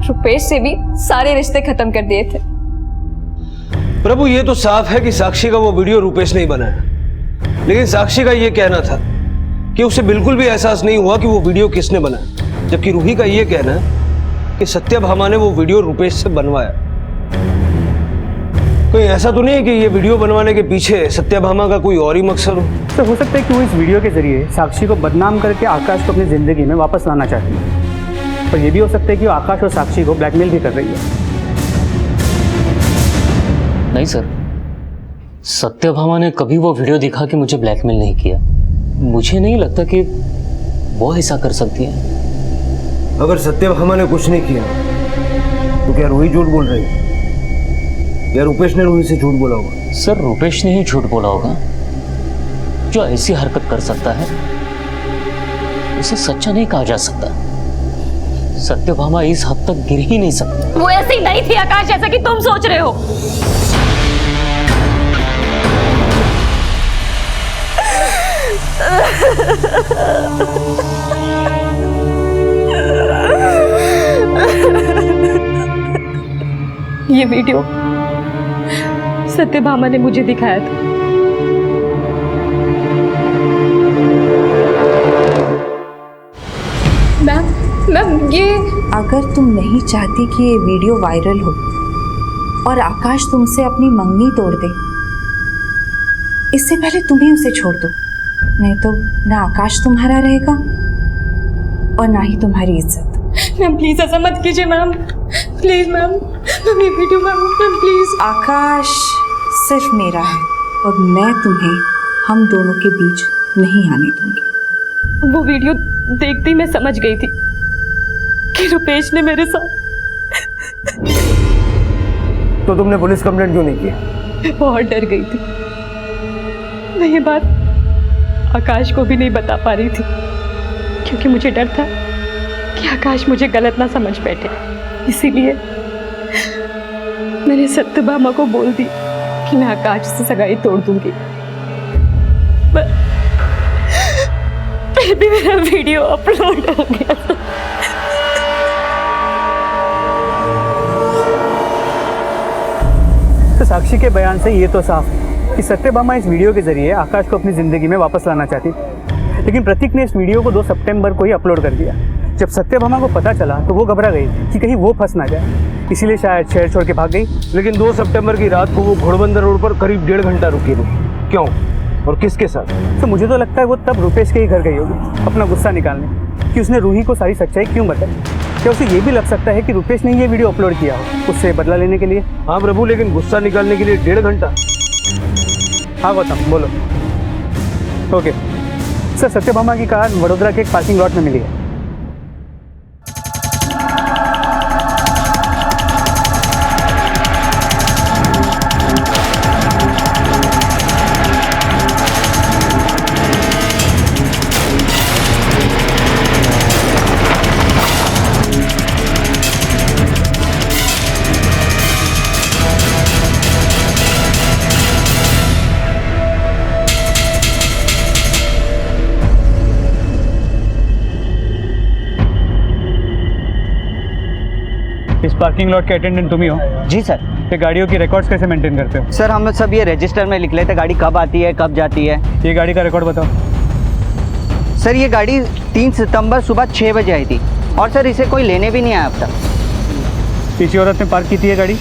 रुपेश से भी सारे रिश्ते खत्म कर दिए थे। प्रभु ये तो साफ है कि साक्षी का वो वीडियो रूपेश ने ही बनाया, लेकिन साक्षी का ये कहना था कि उसे बिल्कुल भी एहसास नहीं हुआ कि वो वीडियो किसने बनाया, जबकि रूही का ये कहना है कि सत्यभामा ने वो वीडियो रूपेश से बनवाया। कोई ऐसा तो नहीं है कि ये वीडियो बनवाने के पीछे सत्यभामा का कोई और ही मकसद हो? तो हो सकता है कि वो इस वीडियो के जरिए साक्षी को बदनाम करके आकाश को अपनी जिंदगी में वापस लाना चाहती है, पर यह भी हो सकता है कि वो आकाश और साक्षी को ब्लैकमेल भी कर रही है। नहीं सर, सत्यभामा ने कभी वो वीडियो दिखा कि मुझे ब्लैकमेल नहीं किया। मुझे नहीं लगता कि वो ऐसा कर सकती है। अगर सत्यभामा ने कुछ नहीं किया तो क्या रूही झूठ बोल रही है या रूपेश ने रूही से झूठ बोला होगा? सर रूपेश ने ही झूठ बोला होगा। जो ऐसी हरकत कर सकता है उसे सच्चा नहीं कहा जा सकता। सत्यभामा इस हद तक गिर ही नहीं सकती। वो ऐसी नहीं थी आकाश जैसा कि तुम सोच रहे हो। ये वीडियो सत्यभामा ने मुझे दिखाया था। मैम अगर तुम नहीं चाहती कि ये वीडियो वायरल हो और आकाश तुमसे अपनी मंगनी तोड़ दे, इससे पहले तुम ही उसे छोड़ दो। नहीं तो ना आकाश तुम्हारा रहेगा और ना ही तुम्हारी इज्जत। मैम प्लीज ऐसा मत कीजिए मैम, प्लीज मैम, मैम ये वीडियो मैम प्लीज। आकाश सिर्फ मेरा है और मैं तुम्हें हम दोनों के बीच नहीं आने दूंगी। वो वीडियो देखते ही मैं समझ गई थी कि रुपेश ने मेरे साथ। तो तुमने पुलिस कंप्लेंट क्यों नहीं की? मैं बहुत डर गई थी, मैं ये बात आकाश को भी नहीं बता पा रही थी क्योंकि मुझे डर था कि आकाश मुझे गलत ना समझ बैठे। इसीलिए मैंने सत्यभामा को बोल दी कि मैं आकाश से सगाई तोड़ दूंगी। फिर भी मेरा वीडियो अपलोड हो गया। तो साक्षी के बयान से ये तो साफ है कि सत्यभामा इस वीडियो के जरिए आकाश को अपनी ज़िंदगी में वापस लाना चाहती थी, लेकिन प्रतीक ने इस वीडियो को 2 सितंबर को ही अपलोड कर दिया। जब सत्यभामा को पता चला तो वो घबरा गई कि कहीं वो फंस ना जाए, इसीलिए शायद शहर छोड़ के भाग गई। लेकिन 2 सितंबर की रात को वो घोड़बंदर रोड पर करीब 1.5 घंटा रुकी थी, क्यों और किसके साथ? तो मुझे तो लगता है वो तब रुपेश के ही घर गई होगी अपना गुस्सा निकालने, कि उसने रूही को सारी सच्चाई क्यों बताई। क्या उसे ये भी लग सकता है कि रुपेश ने ये वीडियो अपलोड किया हो उससे बदला लेने के लिए? हाँ प्रभु, लेकिन गुस्सा निकालने के लिए 1.5 घंटा? हाँ गौतम बोलो। ओके सर, सत्यभामा की कार वडोदरा के एक पार्किंग लॉट में मिली है। इस पार्किंग लॉट के अटेंडेंट तुम ही हो? जी सर। ये गाड़ियों की रिकॉर्ड्स कैसे मेंटेन करते हो? सर हम सब ये रजिस्टर में लिख लेते, गाड़ी कब आती है कब जाती है। ये गाड़ी का रिकॉर्ड बताओ। सर ये गाड़ी 3 सितंबर सुबह 6 बजे आई थी और सर इसे कोई लेने भी नहीं आया अब तक। किसी औरत ने पार्क की थी ये गाड़ी?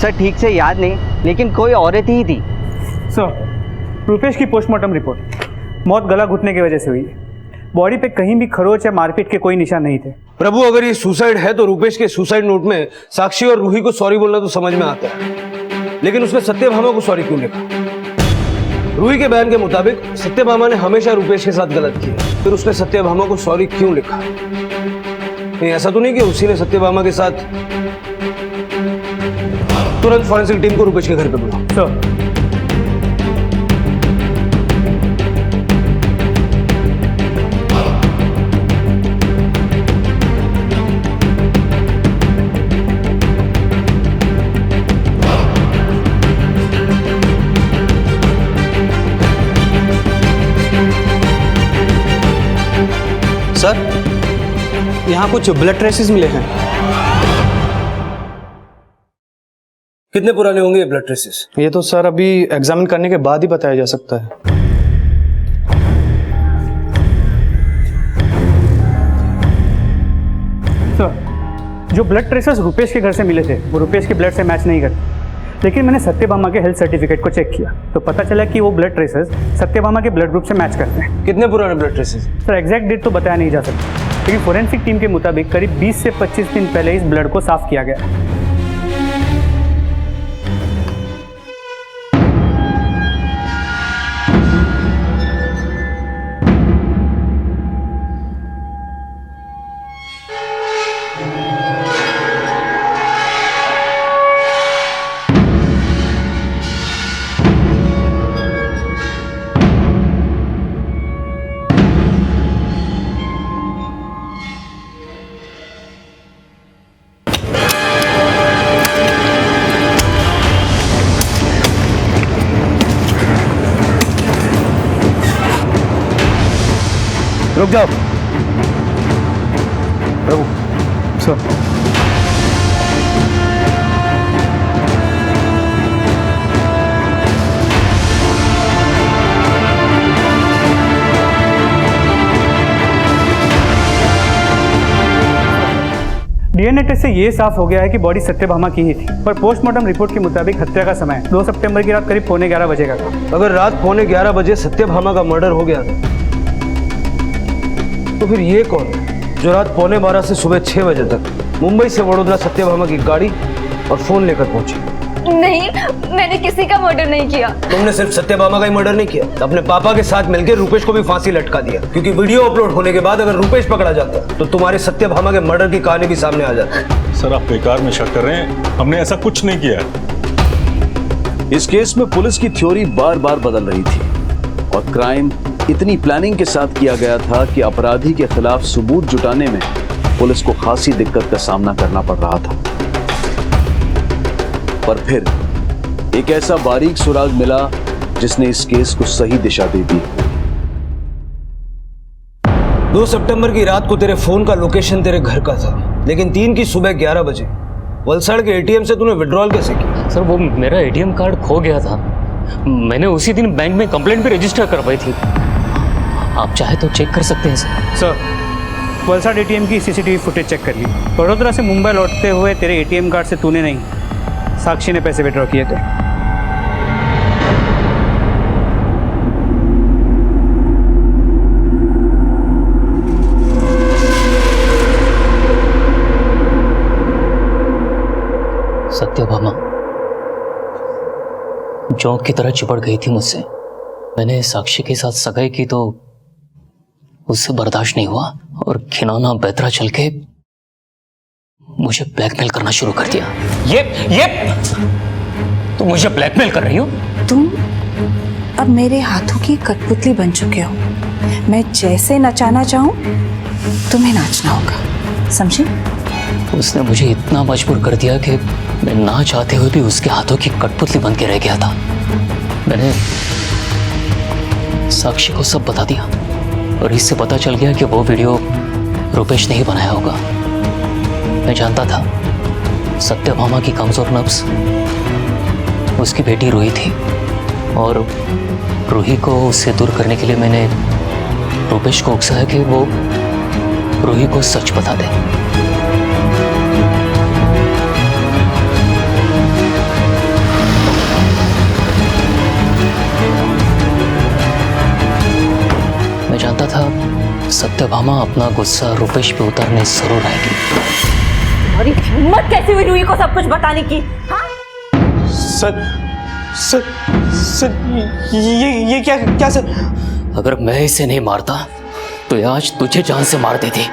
सर ठीक से याद नहीं, लेकिन कोई औरत ही थी। सर रुपेश की पोस्टमार्टम रिपोर्ट, मौत गला घुटने की वजह से हुई है। बॉडी पे कहीं भी खरोच या मारपीट के कोई निशान नहीं थे। प्रभु, अगर ये सुसाइड है तो रुपेश के सुसाइड नोट में साक्षी और रूही को सॉरी बोलना तो समझ में आता है, लेकिन उसने सत्यभामा को सॉरी क्यों लिखा? रूही के बयान के मुताबिक सत्यभामा ने हमेशा रुपेश के साथ गलत किया, फिर उसने सत्यभामा को सॉरी क्यों लिखा? नहीं, ऐसा तो नहीं कि उसी ने सत्यभामा के साथ? तुरंत फॉरेंसिक टीम को रुपेश के घर पे बुलाओ। सर सर यहाँ कुछ ब्लड ट्रेसेस मिले हैं। कितने पुराने होंगे ये ब्लड ट्रेसेस? ये तो सर अभी एग्जामिन करने के बाद ही बताया जा सकता है। सर जो ब्लड ट्रेसेस रुपेश के घर से मिले थे वो रुपेश के ब्लड से मैच नहीं करते, लेकिन मैंने सत्यभामा के हेल्थ सर्टिफिकेट को चेक किया तो पता चला कि वो ब्लड ट्रेसेस सत्यभामा के ब्लड ग्रुप से मैच करते हैं। कितने पुराने blood traces? Sir exact date तो बताया नहीं जा सकता, लेकिन फोरेंसिक टीम के मुताबिक करीब 20 से 25 दिन पहले इस ब्लड को साफ किया गया। रुक जाओ प्रभु। सर डीएनए टेस्ट से ये साफ हो गया है कि बॉडी सत्यभामा की ही थी, पर पोस्टमार्टम रिपोर्ट के मुताबिक हत्या का समय 2 सितंबर की रात करीब 11:15 बजे का था। अगर रात 11:15 बजे सत्यभामा का मर्डर हो गया तो फिर ये कौन है जो रात 11:15 से सुबह 6 बजे तक मुंबई से वडोदरा सत्यभामा की गाड़ी और फोन लेकर पहुंची? नहीं, मैंने किसी का मर्डर नहीं किया। तुमने सिर्फ सत्यभामा का ही मर्डर नहीं किया, अपने पापा के साथ मिलकर रूपेश को भी फांसी लटका दिया, क्योंकि वीडियो अपलोड होने के बाद अगर रूपेश पकड़ा जाता तो तुम्हारे सत्यभामा के मर्डर की कहानी भी सामने आ जाती। सर आप बेकार में शक कर रहे हैं, हमने ऐसा कुछ नहीं किया है। इस केस में पुलिस की थ्योरी बार बार बदल रही थी और क्राइम इतनी प्लानिंग के साथ किया गया था कि अपराधी के खिलाफ सबूत जुटाने में पुलिस को खासी दिक्कत का सामना करना पड़ रहा था। पर फिर एक ऐसा बारीक सुराग मिला जिसने इस केस को सही दिशा दे दी। 2 सितंबर की रात को तेरे फोन का लोकेशन तेरे घर का था, लेकिन 3 की सुबह 11 बजे वलसाड़ के एटीएम से तूने विड्रॉल कैसे किया? सर वो मेरा एटीएम कार्ड खो गया था, मैंने उसी दिन बैंक में कंप्लेंट भी रजिस्टर करवाई थी, आप चाहे तो चेक कर सकते हैं सर। वलसाड़ एटीएम की सीसीटीवी फुटेज चेक कर ली। वडोदरा से मुंबई लौटते हुए तेरे एटीएम कार्ड से तूने नहीं, साक्षी ने पैसे विड्रॉ किए थे। सत्यभामा जोंक की तरह चिपट गई थी मुझसे। मैंने साक्षी के साथ सगाई की तो उससे बर्दाश्त नहीं हुआ और खिनौना बेतरा चल के मुझे ब्लैकमेल करना शुरू कर दिया। ये तुम मुझे ब्लैकमेल कर रही हो? तुम अब मेरे हाथों की कठपुतली बन चुके हो। मैं जैसे नचाना चाहूं तुम्हें नाचना होगा, समझे? उसने मुझे इतना मजबूर कर दिया कि मैं ना चाहते हुए भी उसके हाथों की कठपुतली बन के रह गया था। मैंने साक्षी को सब बता दिया और इससे पता चल गया कि वो वीडियो रूपेश ने ही बनाया होगा। मैं जानता था सत्यभामा की कमजोर नब्ज उसकी बेटी रूही थी और रूही को उससे दूर करने के लिए मैंने रूपेश को उकसाया कि वो रूही को सच बता दे। मैं जानता था सत्यभामा अपना गुस्सा रूपेश पे उतारने जरूर आएगी। तुम्हारी हिम्मत कैसी हुई रूही को सब कुछ बताने की? हाँ? सर ये क्या सर? अगर मैं इसे नहीं मारता तो ये आज तुझे जान से मार देती।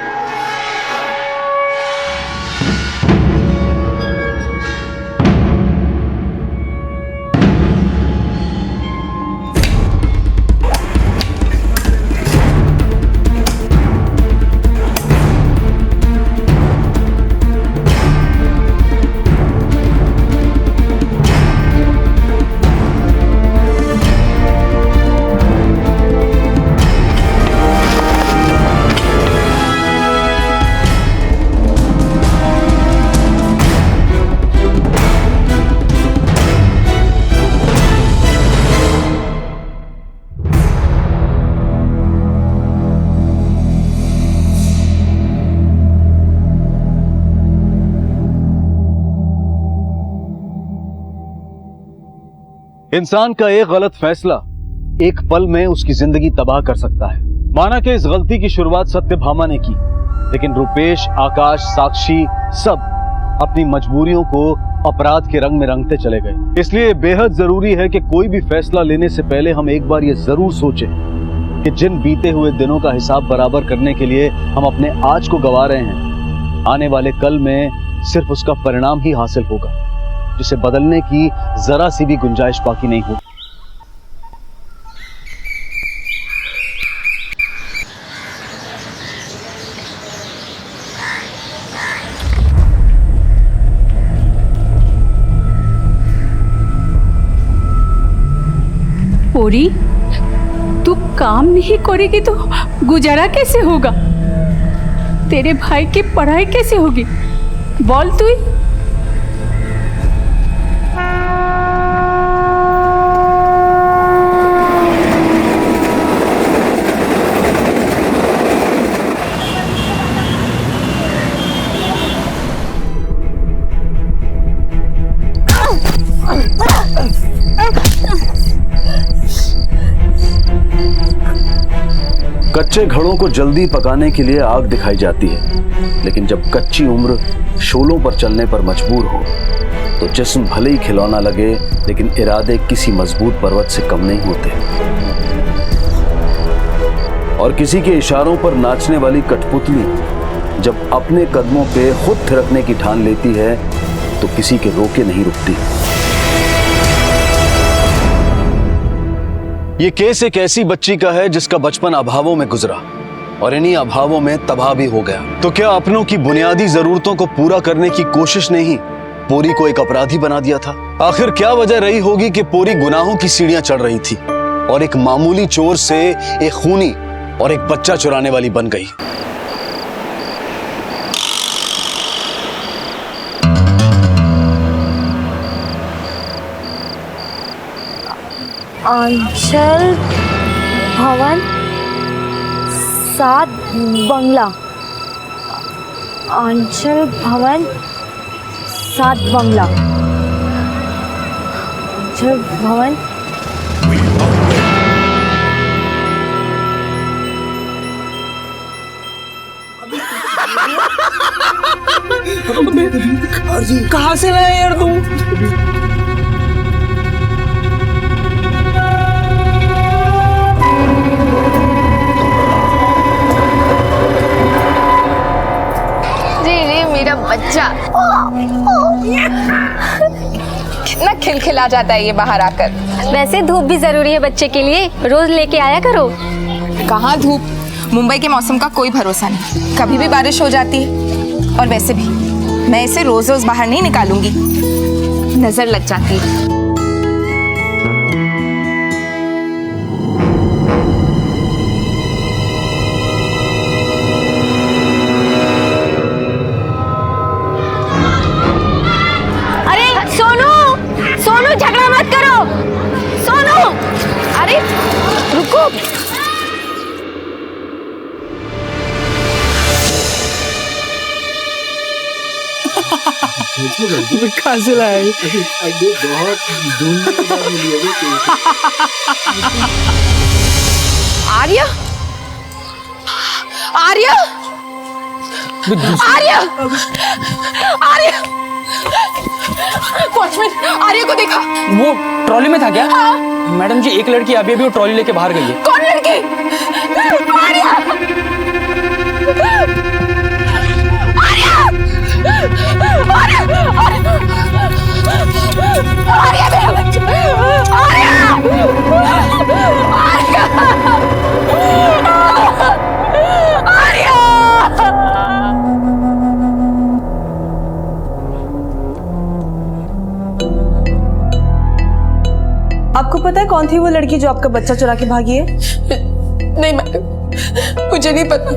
इंसान का एक गलत फैसला एक पल में उसकी जिंदगी तबाह कर सकता है। माना कि इस गलती की शुरुआत सत्यभामा ने की, लेकिन रुपेश, आकाश, साक्षी सब अपनी मजबूरियों को अपराध के रंग में रंगते चले गए। इसलिए बेहद जरूरी है कि कोई भी फैसला लेने से पहले हम एक बार ये जरूर सोचें कि जिन बीते हुए दिनों का हिसाब बराबर करने के लिए हम अपने आज को गवा रहे हैं, आने वाले कल में सिर्फ उसका परिणाम ही हासिल होगा, जिसे बदलने की जरा सी भी गुंजाइश बाकी नहीं होगी। पोरी, तू काम नहीं करेगी तो गुजारा कैसे होगा? तेरे भाई की पढ़ाई कैसे होगी? बोल तू। कच्चे घड़ों को जल्दी पकाने के लिए आग दिखाई जाती है, लेकिन जब कच्ची उम्र शोलों पर चलने पर मजबूर हो तो जिस्म भले ही खिलौना लगे, लेकिन इरादे किसी मजबूत पर्वत से कम नहीं होते। और किसी के इशारों पर नाचने वाली कठपुतली जब अपने कदमों पे खुद थिरकने की ठान लेती है तो किसी के रोके नहीं रुकती। ये केस एक ऐसी बच्ची का है जिसका बचपन अभावों में गुजरा और इन्हीं अभावों में तबाह भी हो गया। तो क्या अपनों की बुनियादी जरूरतों को पूरा करने की कोशिश ने ही पोरी को एक अपराधी बना दिया था? आखिर क्या वजह रही होगी कि पोरी गुनाहों की सीढ़ियां चढ़ रही थी और एक मामूली चोर से एक खूनी और एक बच्चा चुराने वाली बन गई? आंचल भवन 7 बंगला। आंचल भवन 7 बंगला। आंचल भवन कहाँ से लाए यार तुम? मेरा बच्चा कितना खिलखिला जाता है ये बाहर आकर। वैसे धूप भी जरूरी है बच्चे के लिए, रोज लेके आया करो। कहाँ धूप, मुंबई के मौसम का कोई भरोसा नहीं, कभी भी बारिश हो जाती है। और वैसे भी मैं इसे रोज रोज बाहर नहीं निकालूंगी, नजर लग जाती है। सोनू झगड़ा मत करो। सोनू, अरे रुको। कहाँ से लाए? आर्या, आर्या, आर्या, आर्या, वॉचमैन आर्या को देखा। वो ट्रॉली में था क्या? मैडम जी, एक लड़की अभी अभी वो ट्रॉली लेके बाहर गई है। कौन लड़की? आर्या, आर्या, आर्या, आर्या, मेरा बच्चा, आर्या, आर्या, आर्या। आपको पता है कौन थी वो लड़की जो आपका बच्चा चुरा के भागी है? नहीं मैडम, मुझे नहीं पता।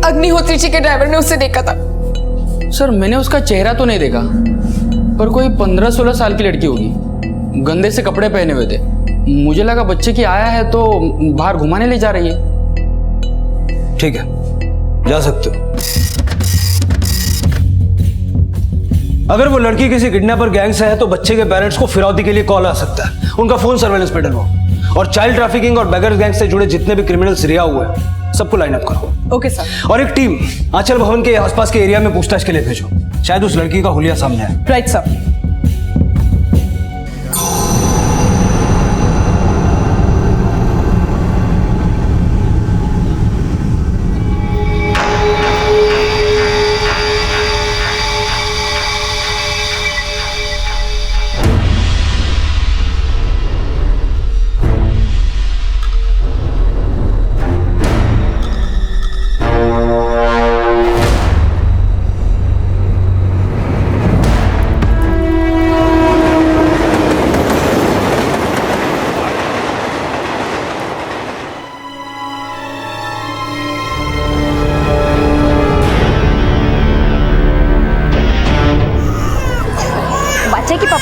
अग्निहोत्री जी के ड्राइवर ने उसे देखा था। सर, मैंने उसका चेहरा तो नहीं देखा, पर कोई 15-16 साल की लड़की होगी। गंदे से कपड़े पहने हुए थे। मुझे लगा बच्चे की आया है तो बाहर घुमाने ले जा रही है। ठीक है, जा सकते हो। अगर वो लड़की किसी किडनैपर गैंग से है तो बच्चे के पेरेंट्स को फिरौती के लिए कॉल आ सकता है। उनका फोन सर्वेलेंस पे डलवाओ और चाइल्ड ट्रैफिकिंग और बेगर्स गैंग से जुड़े जितने भी क्रिमिनल्स रिहा हुए हैं सबको लाइन अप करो। Okay sir. और एक टीम आंचल भवन के आसपास के एरिया में पूछताछ के लिए भेजो, शायद उस लड़की का हुलिया सामने आए। Right sir.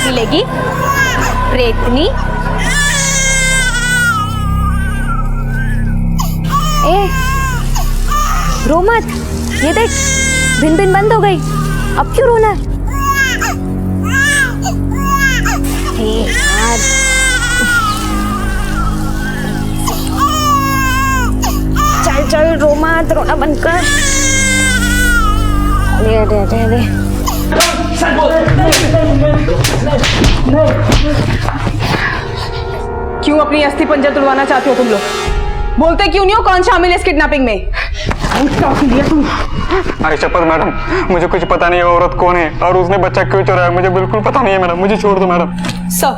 मिलेगी रेतनी। ए रो मत, ये देख भिन भिन बंद हो गई, अब क्यों रोना है? यार रो मत, रोना बंद कर। अरे क्यों अपनी अस्थि पंजर तुड़वाना चाहते हो तुम लोग? बोलते क्यों नहीं हो? कौन शामिल है इस किडनैपिंग में? अरे शपथ मैडम, मुझे कुछ पता नहीं है औरत कौन है और उसने बच्चा क्यों चुराया, मुझे बिल्कुल पता नहीं है मैडम, मुझे छोड़ दो मैडम। सर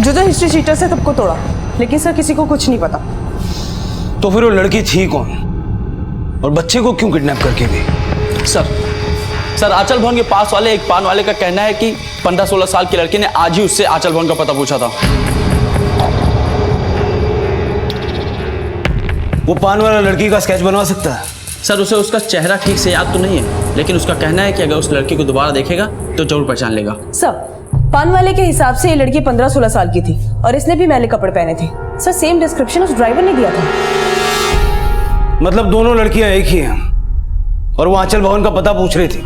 जो हिस्ट्री शीटर से सबको तोड़ा, लेकिन सर किसी को कुछ नहीं पता। तो फिर वो लड़की थी कौन और बच्चे को क्यों किडनैप करके गई? सर आंचल भवन के पास वाले एक पान वाले का कहना है कि 15-16 साल की लड़की ने आज ही उससे आंचल भवन का पता पूछा था। वो पान वाला लड़की का स्केच बनवा सकता है? सर उसे उसका चेहरा ठीक से याद तो नहीं है, लेकिन उसका कहना है कि अगर उस लड़की को दोबारा देखेगा तो जरूर पहचान लेगा। सर पान वाले के हिसाब से ये लड़की 15-16 साल की थी और इसने भी मैले कपड़े पहने थे। सर सेम डिस्क्रिप्शन उस ड्राइवर ने दिया था। मतलब दोनों लड़कियां एक ही हैं और वो आंचल भवन का पता पूछ रही थी।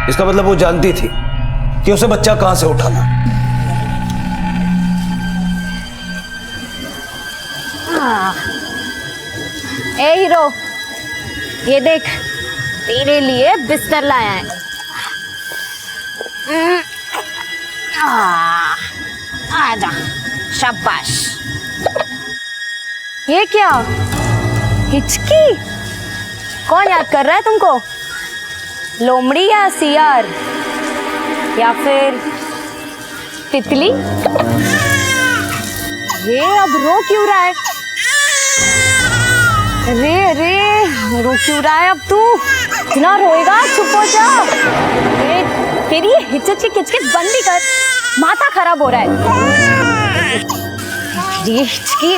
इसका मतलब वो जानती थी कि उसे बच्चा कहां से उठाना। ए हीरो, ये देख तेरे लिए बिस्तर लाया है। आजा, शाबाश। ये क्या हिचकी? कौन याद कर रहा है तुमको? लोमड़ी या सियार या फिर तितली? ये अब रो क्यों रहा है? रे रो क्यों रहा है अब तू? इतना रोएगा? चुप हो जा। तेरी ये हिचकी किचकिच बंद भी कर, माथा खराब हो रहा है। ये हिचकी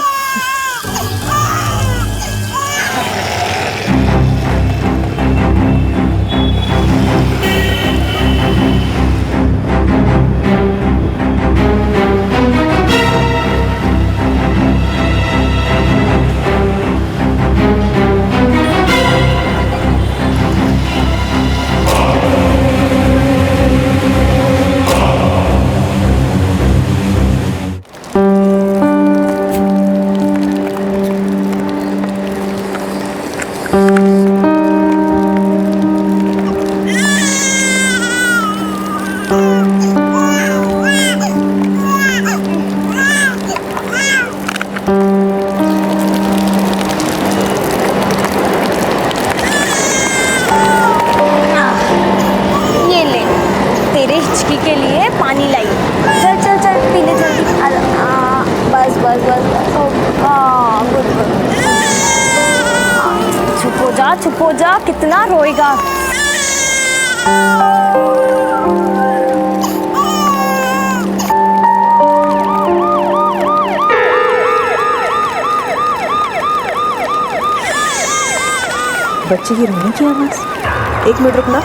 चुप हो जा, कितना रोएगा। बच्चे की रोने की आवाज। 1 मिनट रुकना।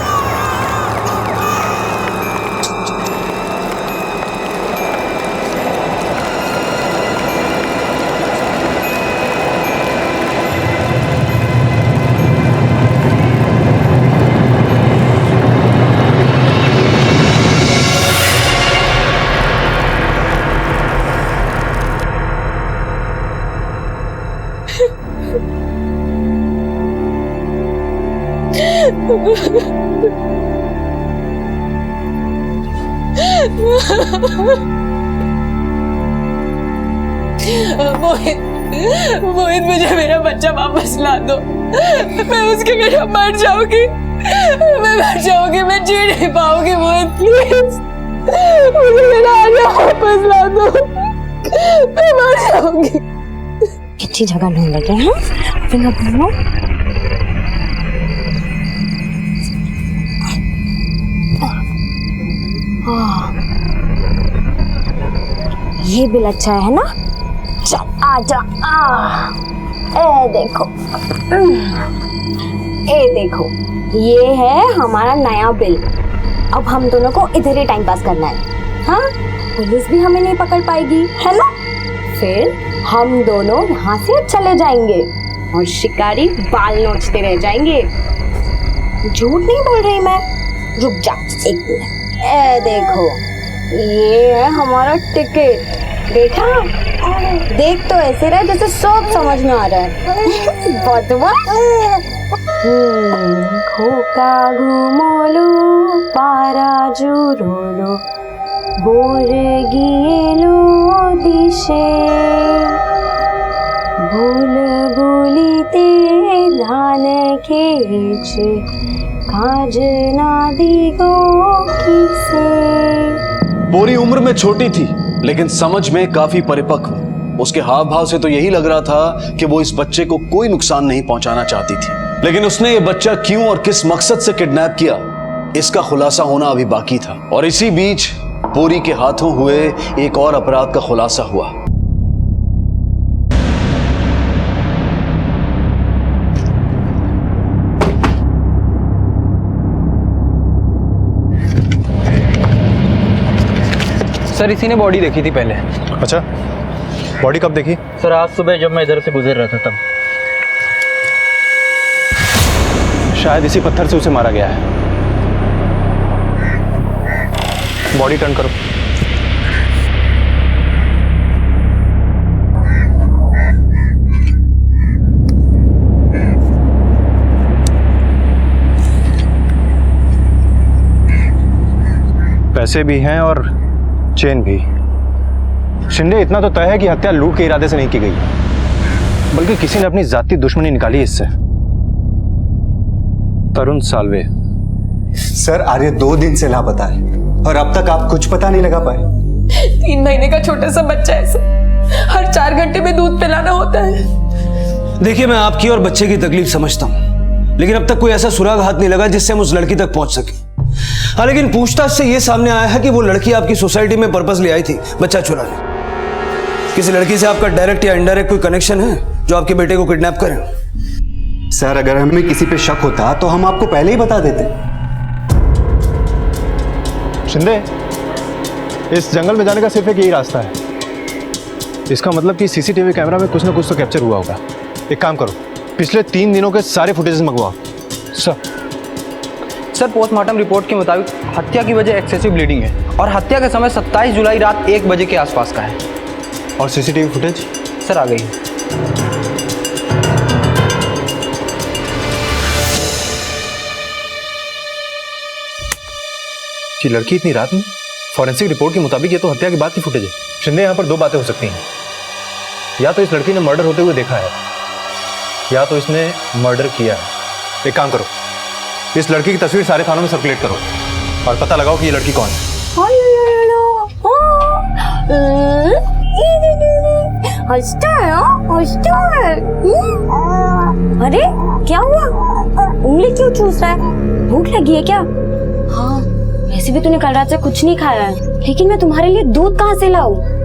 मोहित मुझे मेरा बच्चा वापस ला दो। मैं उसके बिना मर जाऊंगी, मैं मर जाऊंगी, मैं जी नहीं पाऊंगी। मोहित प्लीज मुझे मेरा आजा वापस ला दो, मैं मर जाऊंगी। अच्छी जगह ढूंढ लेते हैं। फिंगर बोलो। ये बिल अच्छा है ना? चल आजा। ए देखो, ये है हमारा नया बिल। अब हम दोनों को इधर ही टाइम पास करना है। हाँ, पुलिस भी हमें नहीं पकड़ पाएगी, है ना? फिर हम दोनों यहाँ से चले जाएंगे और शिकारी बाल नोचते रह जाएंगे। झूठ नहीं बोल रही मैं। रुक जा 1 मिनट। ए देखो, ये है हमारा टिकट। देखा, देख तो ऐसे रहा जैसे सब समझ में आ रहा है। खोका घुमोलो पारा जुरोलो बोर गिएलो दिशे भूल भूलिते ध्यान खेचे काज ना दिगो किसे। पूरी उम्र में छोटी थी लेकिन समझ में काफी परिपक्व। उसके हाव भाव से तो यही लग रहा था कि वो इस बच्चे को कोई नुकसान नहीं पहुंचाना चाहती थी, लेकिन उसने ये बच्चा क्यों और किस मकसद से किडनैप किया, इसका खुलासा होना अभी बाकी था। और इसी बीच पूरी के हाथों हुए एक और अपराध का खुलासा हुआ। सर इसी ने बॉडी देखी थी पहले। अच्छा, बॉडी कब देखी? सर आज सुबह जब मैं इधर से गुजर रहा था तब। शायद इसी पत्थर से उसे मारा गया है। बॉडी टर्न करो। पैसे भी हैं और चेन भी। शिंदे इतना तो तय है कि हत्या लूट के इरादे से नहीं की गई, बल्कि किसी ने अपनी जाती दुश्मनी निकाली इससे। तरुण साल्वे। सर आर्य 2 दिन से लापता है और अब तक आप कुछ पता नहीं लगा पाए। 3 महीने का छोटा सा बच्चा है सर, हर 4 घंटे में दूध पिलाना होता है। देखिए, मैं आपकी और बच्चे की तकलीफ समझता हूँ, लेकिन अब तक कोई ऐसा सुराग हाथ नहीं लगा जिससे हम उस लड़की तक पहुंच सके। हाँ, लेकिन पूछताछ से यह सामने आया है कि वो लड़की आपकी सोसाइटी में पर्पस ले आई थी बच्चा चुराने। किसी लड़की से आपका डायरेक्ट या इनडायरेक्ट कोई कनेक्शन है जो आपके बेटे को किडनैप करे? सर अगर हमें किसी पे शक होता तो हम आपको पहले ही बता देते। शिंदे, इस जंगल में जाने का सिर्फ एक यही रास्ता है। इसका मतलब कि सीसीटीवी कैमरा में कुछ ना कुछ तो कैप्चर हुआ होगा। एक काम करो, पिछले 3 दिनों के सारे फुटेजेस मंगवाओ। सर पोस्टमार्टम रिपोर्ट के मुताबिक हत्या की वजह एक्सेसिव ब्लीडिंग है और हत्या का समय 27 जुलाई रात 1 बजे के आसपास का है। और सीसीटीवी फुटेज? सर आ गई है। कि लड़की इतनी रात में? फॉरेंसिक रिपोर्ट के मुताबिक ये तो हत्या के बाद की फुटेज है। शिंदे, यहाँ पर 2 बातें हो सकती हैं। या तो इस लड़की ने मर्डर होते हुए देखा है, या तो इसने मर्डर किया है। एक काम करो, इस लड़की की तस्वीर सारे थानों में सर्कुलेट करो और पता लगाओ कि ये लड़की कौन है। अरे क्या हुआ? उंगली क्यों चूस रहा है? भूख लगी है क्या? हाँ, वैसे भी तूने कल रात से कुछ नहीं खाया है, लेकिन मैं तुम्हारे लिए दूध कहाँ से लाऊं?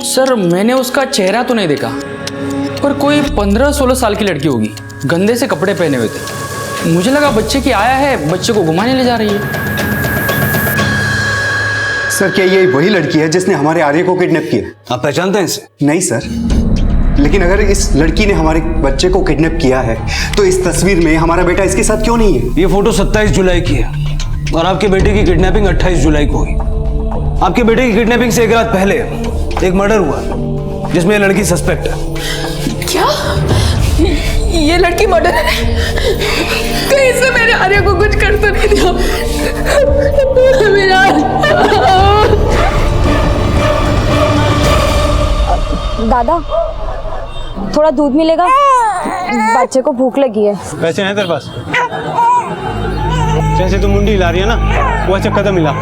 सर मैंने उसका चेहरा तो नहीं देखा, पर कोई 15-16 साल की लड़की होगी, गंदे से कपड़े पहने हुए थे। मुझे लगा बच्चे की आया है, बच्चे को घुमाने ले जा रही है। सर क्या ये वही लड़की है जिसने हमारे आर्य को किडनैप किया? आप पहचानते हैं इसे? नहीं सर, लेकिन अगर इस लड़की ने हमारे बच्चे को किडनैप किया है तो इस तस्वीर में हमारा बेटा इसके साथ क्यों नहीं है? ये फोटो 27 जुलाई की है और आपके बेटे की किडनैपिंग 28 जुलाई को हुई। आपके बेटे की किडनैपिंग से 1 रात पहले एक मर्डर हुआ जिसमें ये लड़की सस्पेक्ट है। क्या ये लड़की मर्डर है? कहीं से मेरे आर्य को कुछ कर तो नहीं दिया? मेरा दादा, थोड़ा दूध मिलेगा? बच्चे को भूख लगी है। पैसे हैं तेरे पास? जैसे तू मुंडी हिला रही है ना, वो अच्छा कदम मिला।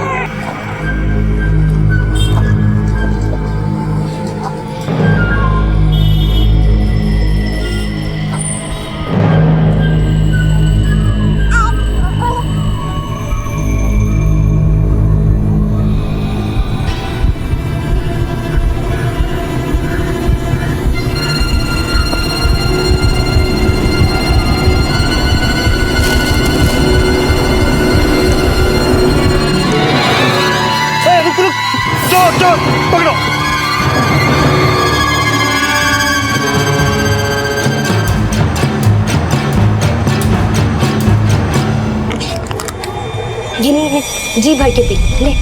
ले जी भर के पी ले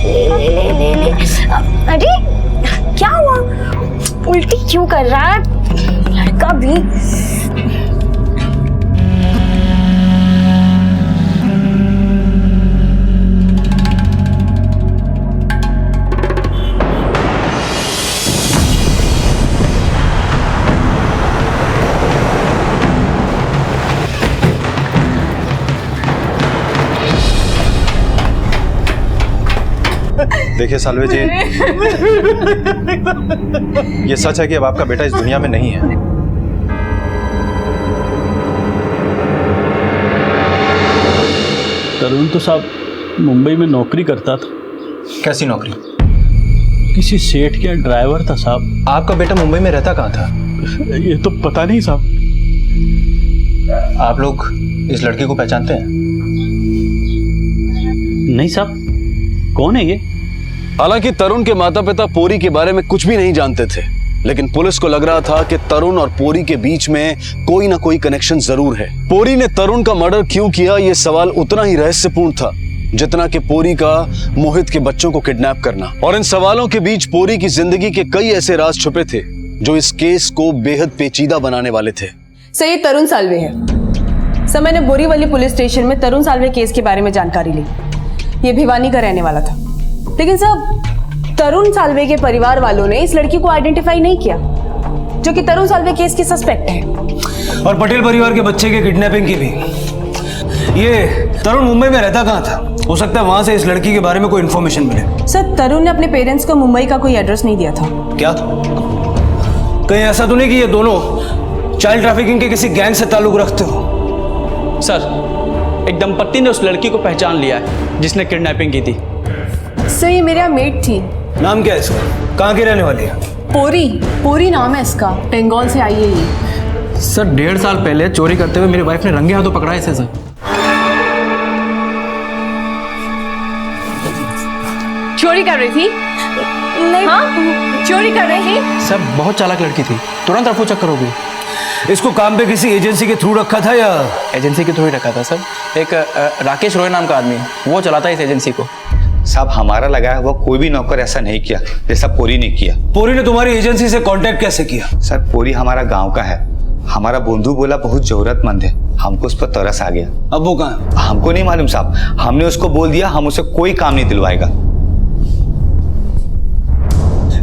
ले ले ले ले अरे क्या हुआ उल्टी क्यों कर रहा है लड़का भी देखिए सालवे जी, ये सच है कि अब आपका बेटा इस दुनिया में नहीं है। तरुण तो साहब मुंबई में नौकरी करता था। कैसी नौकरी? किसी सेठ के ड्राइवर था साहब। आपका बेटा मुंबई में रहता कहाँ था? ये तो पता नहीं साहब। आप लोग इस लड़की को पहचानते हैं? नहीं साहब, कौन है ये? हालांकि तरुण के माता पिता पोरी के बारे में कुछ भी नहीं जानते थे, लेकिन पुलिस को लग रहा था कि तरुण और पोरी के बीच में कोई ना कोई कनेक्शन जरूर है। पोरी ने तरुण का मर्डर क्यों किया, यह सवाल उतना ही रहस्यपूर्ण था जितना कि पोरी का मोहित के बच्चों को किडनैप करना। और इन सवालों के बीच पोरी की जिंदगी के कई ऐसे राज छुपे थे जो इस केस को बेहद पेचीदा बनाने वाले थे। सर, ये तरुण साल्वे है। सर, मैंने बोरीवली पुलिस स्टेशन में तरुण साल्वे केस के बारे में जानकारी ली। ये भिवानी का रहने वाला था, लेकिन सर तरुण साल्वे के परिवार वालों ने इस लड़की को आइडेंटिफाई नहीं किया जो कि तरुण साल्वे केस की सस्पेक्ट है। और पटेल परिवार के बच्चे के किडनैपिंग की भी। ये तरुण मुंबई में रहता कहाँ था? हो सकता है वहां से इस लड़की के बारे में कोई इन्फॉर्मेशन मिले। सर, तरुण ने अपने पेरेंट्स को मुंबई का कोई एड्रेस नहीं दिया था। क्या कहीं ऐसा तो नहीं कि ये दोनों चाइल्ड ट्रैफिकिंग के किसी गैंग से ताल्लुक रखते हो? सर, एक दंपत्ति ने उस लड़की को पहचान लिया है जिसने किडनैपिंग की थी। सर, ये मेरे यहाँ मेट थी। नाम क्या है इसका? कहाँ की रहने वाली है? पोरी नाम है इसका, बंगाल से आई है ये। सर, 1.5 साल पहले चोरी करते हुए मेरी वाइफ ने रंगे हाथों पकड़ा है इसे। सर, चोरी कर रही थी? नहीं। हाँ? चोरी कर रही थी? सर, बहुत चालाक लड़की थी, तुरंत रफू चक्कर हो गई। इसको काम पे किसी एजेंसी के थ्रू रखा था या? एजेंसी के थ्रू ही रखा था सर। एक राकेश रॉय नाम का आदमी, वो चलाता है इस एजेंसी को। साहब, हमारा लगाया हुआ कोई भी नौकर ऐसा नहीं किया जैसा पोरी ने किया। पोरी ने तुम्हारी एजेंसी से कांटेक्ट कैसे किया? सर, पोरी हमारा गांव का है। हमारा बंधु बोला बहुत जरूरतमंद है, हमको उस पर तरस आ गया। अब वो कहाँ? हमको नहीं मालूम साहब, हमने उसको बोल दिया हम उसे कोई काम नहीं दिलवाएगा।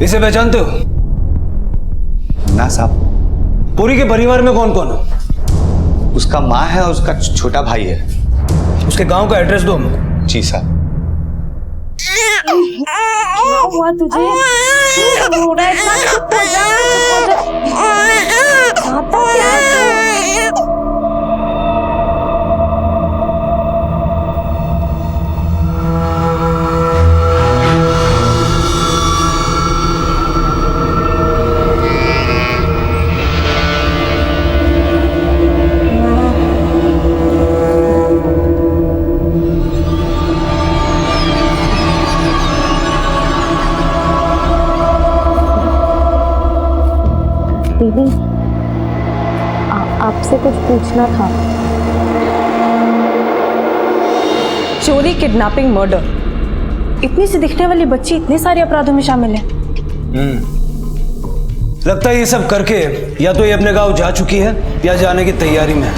इसे पहचानते हो? ना साहब। पोरी के परिवार में कौन कौन है? उसका माँ है और उसका छोटा भाई है। उसके गांव का एड्रेस दो हमको। जी साहब। क्या हुआ तुझे? क्यों रो रहा है इतना? चुप हो जा, चुप हो जा। चाहता क्या है तू? दीदी, आपसे कुछ पूछना था। चोरी, किडनैपिंग, मर्डर, इतनी सी दिखने वाली बच्ची इतने सारे अपराधों में शामिल है। लगता है ये सब करके या तो ये अपने गांव जा चुकी है या जाने की तैयारी में है।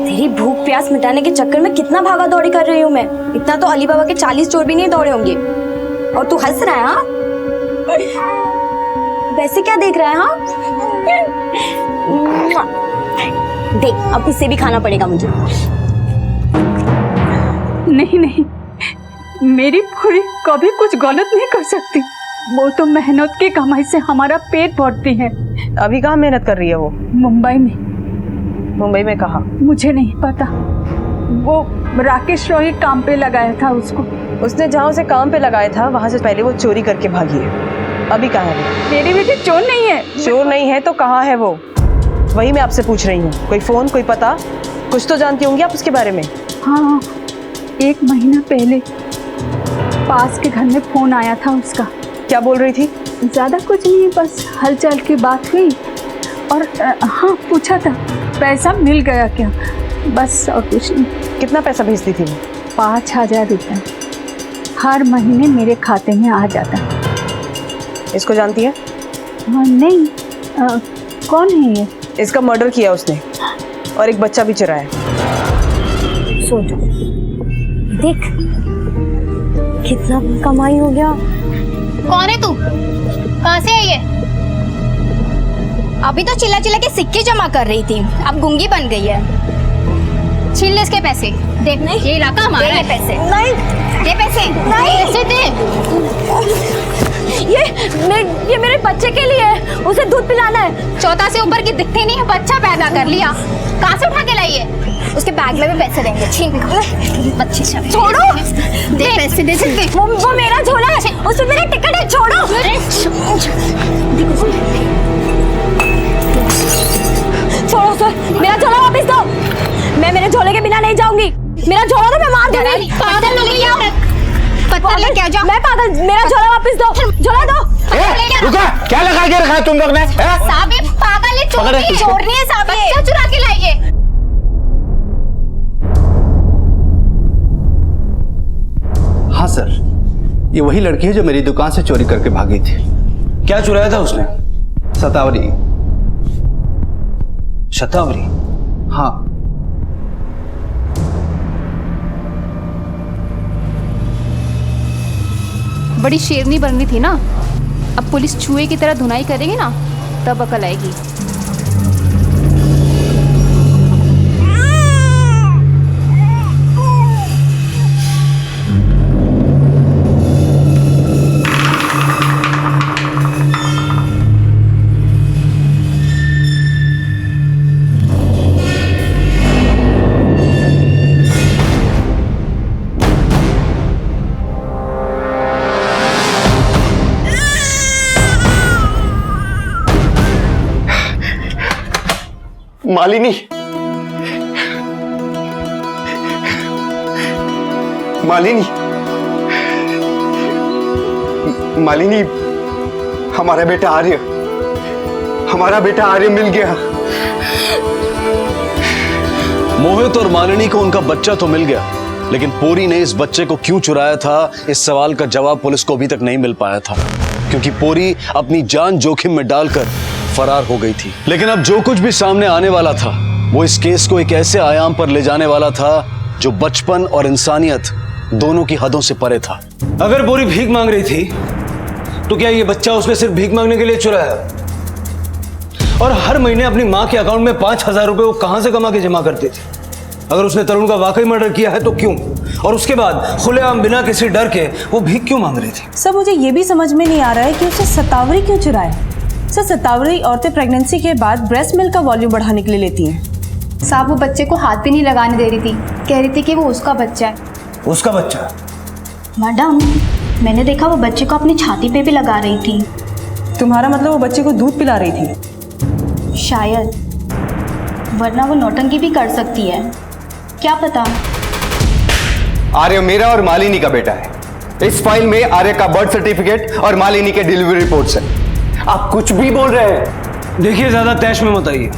तेरी भूख प्यास मिटाने के चक्कर में कितना भागा दौड़ी कर रही हूँ मैं। इतना तो अली बाबा के 40 चोर भी नहीं दौड़े होंगे। और तू हंस रहा है? हाँ, वैसे क्या देख रहा है? हाँ, देख, अब इससे भी खाना पड़ेगा मुझे। नहीं, मेरी पूरी कभी कुछ गलत नहीं कर सकती। वो तो मेहनत की कमाई से हमारा पेट भरती है। अभी कहाँ मेहनत कर रही है वो? मुंबई में। मुंबई में कहाँ? मुझे नहीं पता। वो राकेश रॉय काम पे लगाया था उसको। उसने जहाँ उसे काम पे लगाया था वहां से पहले वो चोरी करके भागी है। अभी कहाँ है? मेरी बेटी चोर नहीं है। चोर नहीं है तो कहाँ है वो? वही मैं आपसे पूछ रही हूँ। कोई फोन, कोई पता, कुछ तो जानती होंगी आप उसके बारे में? हाँ, 1 महीना पहले पास के घर में फोन आया था उसका। क्या बोल रही थी? ज्यादा कुछ नहीं, बस हलचल की बात हुई और हाँ, पूछा था पैसा मिल गया क्या? बस और कुछ नहीं। कितना पैसा भेजती थी वो? 5,000 रुपये हर महीने मेरे खाते में आ जाता है। इसको जानती है? नहीं। कौन है ये? इसका मर्डर किया उसने और एक बच्चा भी चुराया। सोच देख कितना कमाई हो गया। कौन है तू? कहाँ से है ये? अभी तो चिल्ला चिल्ला के सिक्के जमा कर रही थी, अब गूंगी बन गई है। छीन ले इसके पैसे। देख नहीं, ये इलाका हमारा है। पैसे नहीं, दे पैसे। नहीं, पैसे दे। ये मेरे बच्चे के लिए है, उसे दूध पिलाना है। 14 से ऊपर की दिखती नहीं है, बच्चा पैदा कर लिया। कहाँ से उठा के लाई है? उसके बैग में भी पैसे देंगे। छीन बच्चे से छोड़ो। दे पैसे दे सकते। वो मेरा झोला है, उसमें मेरा टिकट है। छोड़ो। छोड़ो सर, मेरा झोला वापस दो। मैं मेरे झोले के बिना नहीं जाऊंगी। मेरा झोला तो मैं मार दूंगी। पागल लोग ले आओ, पत्थर लेके आ जाओ। मैं पागल, मेरा झोला वापस दो। झोला दो। रुका, क्या लगा के रखा है तुम लोग ने? साहब ये पागल है, चोरनी है साहब, बच्चा चुरा के लाइए। हाँ सर, ये वही लड़की है जो मेरी दुकान से चोरी करके भागी थी। क्या चुराया था उसने? शतावरी। शतावरी? हाँ। बड़ी शेरनी बननी थी ना, अब पुलिस चूहे की तरह धुनाई करेगी ना, तब अकल आएगी। मालिनी, मालिनी, मालिनी, हमारा बेटा आर्य मिल गया। मोहित और मालिनी को उनका बच्चा तो मिल गया, लेकिन पोरी ने इस बच्चे को क्यों चुराया था, इस सवाल का जवाब पुलिस को अभी तक नहीं मिल पाया था, क्योंकि पोरी अपनी जान जोखिम में डालकर फरार हो गई थी। लेकिन अब जो कुछ भी सामने आने वाला था, वो इस केस को एक ऐसे आयाम पर ले जाने वाला था जो बचपन और इंसानियत दोनों की हदों से परे था। अगर पोरी भीख मांग रही थी, तो क्या ये बच्चा उसमें सिर्फ भीख मांगने के लिए चुराया? और हर महीने अपनी माँ के अकाउंट में 5,000 रुपए वो कहां से कमा के जमा करती थी? अगर उसने तरुण का वाकई मर्डर किया है तो क्यों? और उसके बाद खुलेआम बिना किसी डर के वो भीख क्यों मांग रही थी? सर मुझे ये भी समझ में नहीं आ रहा है कि उसे शतावरी क्यों चुराया। सर शतावरी औरतें प्रेगनेंसी के बाद ब्रेस्ट मिल्क का वॉल्यूम बढ़ाने के लिए लेती हैं। साहब वो बच्चे को हाथ भी नहीं लगाने दे रही थी, कह रही थी कि वो उसका बच्चा है। उसका बच्चा? मैडम मैंने देखा वो बच्चे को अपनी छाती पे भी लगा रही थी। तुम्हारा मतलब वो बच्चे को दूध पिला रही थी? शायद, वरना वो नौटंकी भी कर सकती है, क्या पता। आर्य मेरा और मालिनी का बेटा है। इस फाइल में आर्य का बर्थ सर्टिफिकेट और मालिनी के डिलीवरी रिपोर्ट्स हैं। आप कुछ भी बोल रहे हैं। देखिए ज्यादा तैश में मत आइए।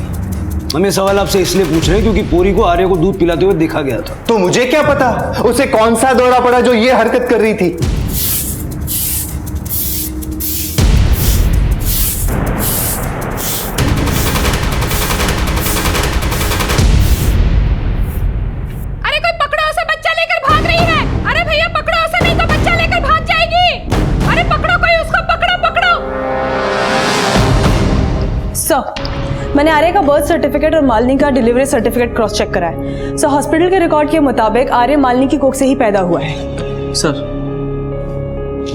हम ये सवाल आपसे इसलिए पूछ रहे हैं क्योंकि पोरी को आर्य को दूध पिलाते हुए देखा गया था। तो मुझे क्या पता उसे कौन सा दौरा पड़ा जो ये हरकत कर रही थी। अरे कोई पकड़ो उसे, बच्चा लेकर भाग रही है। अरे भैया पकड़ो उसे, नहीं तो बच्चा लेकर भाग जाएगी। अरे पकड़ो कोई उसको, पकड़ो पकड़ो। सर मैंने आर्य का बर्थ सर्टिफिकेट और मालिनी का डिलीवरी सर्टिफिकेट क्रॉस चेक करा है। सर हॉस्पिटल के रिकॉर्ड के मुताबिक आर्य मालिनी की कोख से ही पैदा हुआ है। सर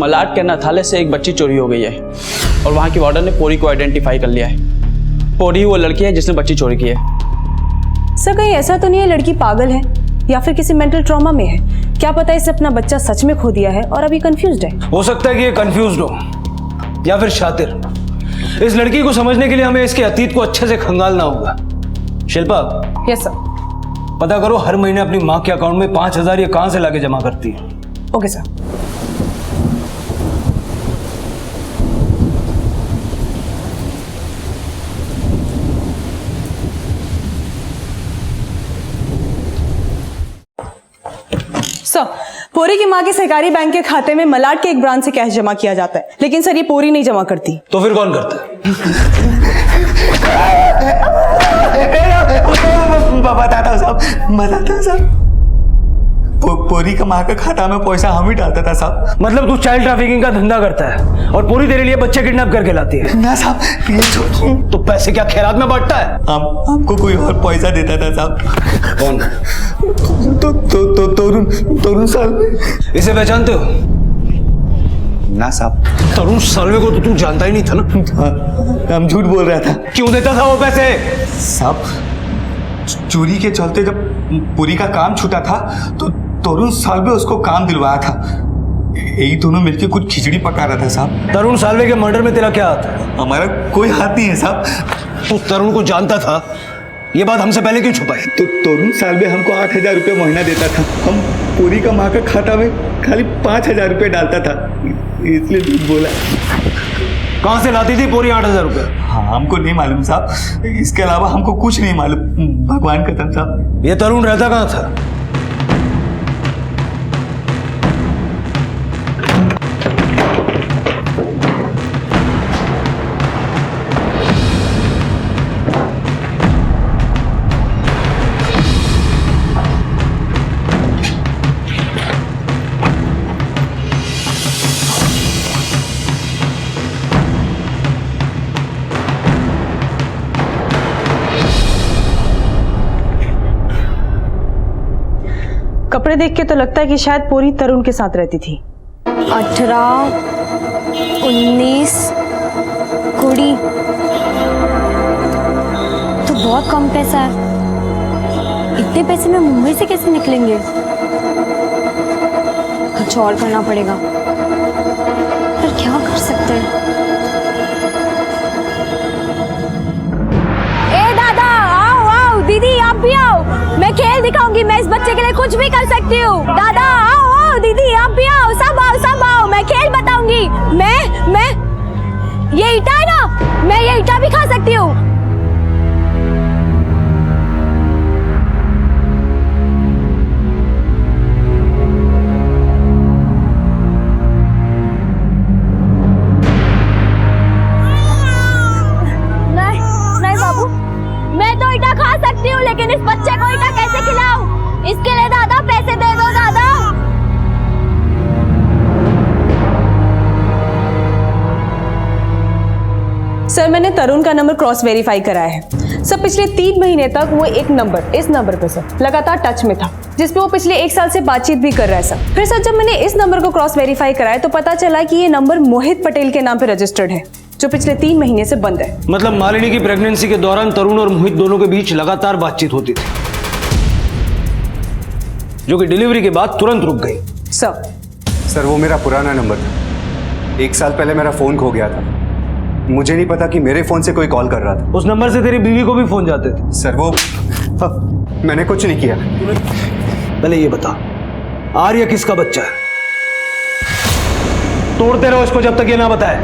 मलाड के नथाले से एक बच्ची चोरी हो गई है और वहाँ की वार्डन ने पोरी को आइडेंटिफाई कर लिया है। पोरी वो लड़की है जिसने बच्ची चोरी की है। सर कहीं ऐसा तो नहीं है लड़की पागल है या फिर किसी मेंटल ट्रॉमा में है? क्या पता इसने अपना बच्चा सच में खो दिया है और अभी कंफ्यूज्ड है। हो सकता है कि ये कंफ्यूज्ड हो या फिर शातिर। इस लड़की को समझने के लिए हमें इसके अतीत को अच्छे से खंगालना होगा। शिल्पा। Yes sir. पता करो हर महीने अपनी माँ के अकाउंट में 5,000 ये कहां से लाके जमा करती है। Okay sir. पोरी की माँ के सहकारी बैंक के खाते में मलाड के एक ब्रांच से कैश जमा किया जाता है, लेकिन सर ये पोरी नहीं जमा करती। तो फिर कौन करता है? बताता हूँ साहब, पोरी का माँ का खाता में पैसा हम ही डालता था साहब। मतलब तू चाइल्ड ट्रैफिकिंग का धंधा करता है और पूरी तेरे लिए बच्चे किडनैप करके लाती है? ना साहब, ये तो पैसे क्या खैरात में बांटता है? हमको कोई और पैसा देता था साहब। कौन? तरुण साल्वे। इसे पहचानते हो? ना साहब। तरुण साल्वे को तो तू जानता ही नहीं था ना? हम झूठ बोल रहा था। क्यों देता था वो पैसे? साहब चोरी के चलते जब पूरी का काम छूटा था तो तरुण साल्वे उसको काम दिलवाया था। यही दोनों मिलकर कुछ खिचड़ी पका रहा था साहब। तरुण साल्वे के मर्डर में तेरा क्या हाथ है? हमारा कोई हाथ नहीं है साहब। तू तरुण को जानता था, ये बात हमसे पहले क्यों छुपाई? तो तरुण साल्वे हमको 8,000 रुपये महीना देता था। हम पूरी का माँ का खाता में खाली 5,000 रुपये डालता था, इसलिए झूठ बोला। कहाँ से लाती थी पूरी 8,000 रुपये? हाँ, हमको नहीं मालूम साहब, इसके अलावा हमको कुछ नहीं मालूम, भगवान कसम साहब। ये तरुण रहता कहाँ था? कपड़े देख के तो लगता है कि शायद पूरी तरुण के साथ रहती थी। 18, 19, 20 तो बहुत कम पैसा है। इतने पैसे में मुंबई से कैसे निकलेंगे? कुछ और करना पड़ेगा, पर क्या कर सकते हैं? ए दादा, आओ आओ, दीदी आप भी आओ, मैं खेल दिखाऊंगी, मैं इस बच्चे के लिए कुछ भी कर सकती हूँ। दादा आओ आओ, दीदी आप भी आओ, सब आओ, मैं खेल बताऊंगी। मैं ये ईटा है ना, मैं ये ईटा भी खा सकती हूँ। नहीं बाबू, मैं तो ईटा खा सकती हूँ, लेकिन इस बच्चे को ईटा कैसे खिलाऊं? इसके लिए दादा पैसे दे दो दादा। सर मैंने तरुण का नंबर क्रॉस वेरीफाई कराया है सर। पिछले 3 महीने तक वो एक नंबर, इस नंबर पे सर लगातार टच में था, जिसपे वो पिछले 1 साल से बातचीत भी कर रहा है सर। फिर सर जब मैंने इस नंबर को क्रॉस वेरीफाई कराया तो पता चला कि ये नंबर मोहित पटेल के नाम पे रजिस्टर्ड है, जो पिछले 3 महीने से बंद है। मतलब मालिनी की प्रेगनेंसी के दौरान तरुण और मोहित दोनों के बीच लगातार बातचीत होती थी, जो कि डिलीवरी के बाद तुरंत रुक गई। सर वो मेरा पुराना नंबर था। 1 साल पहले मेरा फोन खो गया था, मुझे नहीं पता कि मेरे फोन से कोई कॉल कर रहा था। उस नंबर से तेरी बीवी को भी फोन जाते थे? सर वो मैंने कुछ नहीं किया। पहले ये बता, आर्य किसका बच्चा है? तोड़ते रहो इसको जब तक ये ना बताए।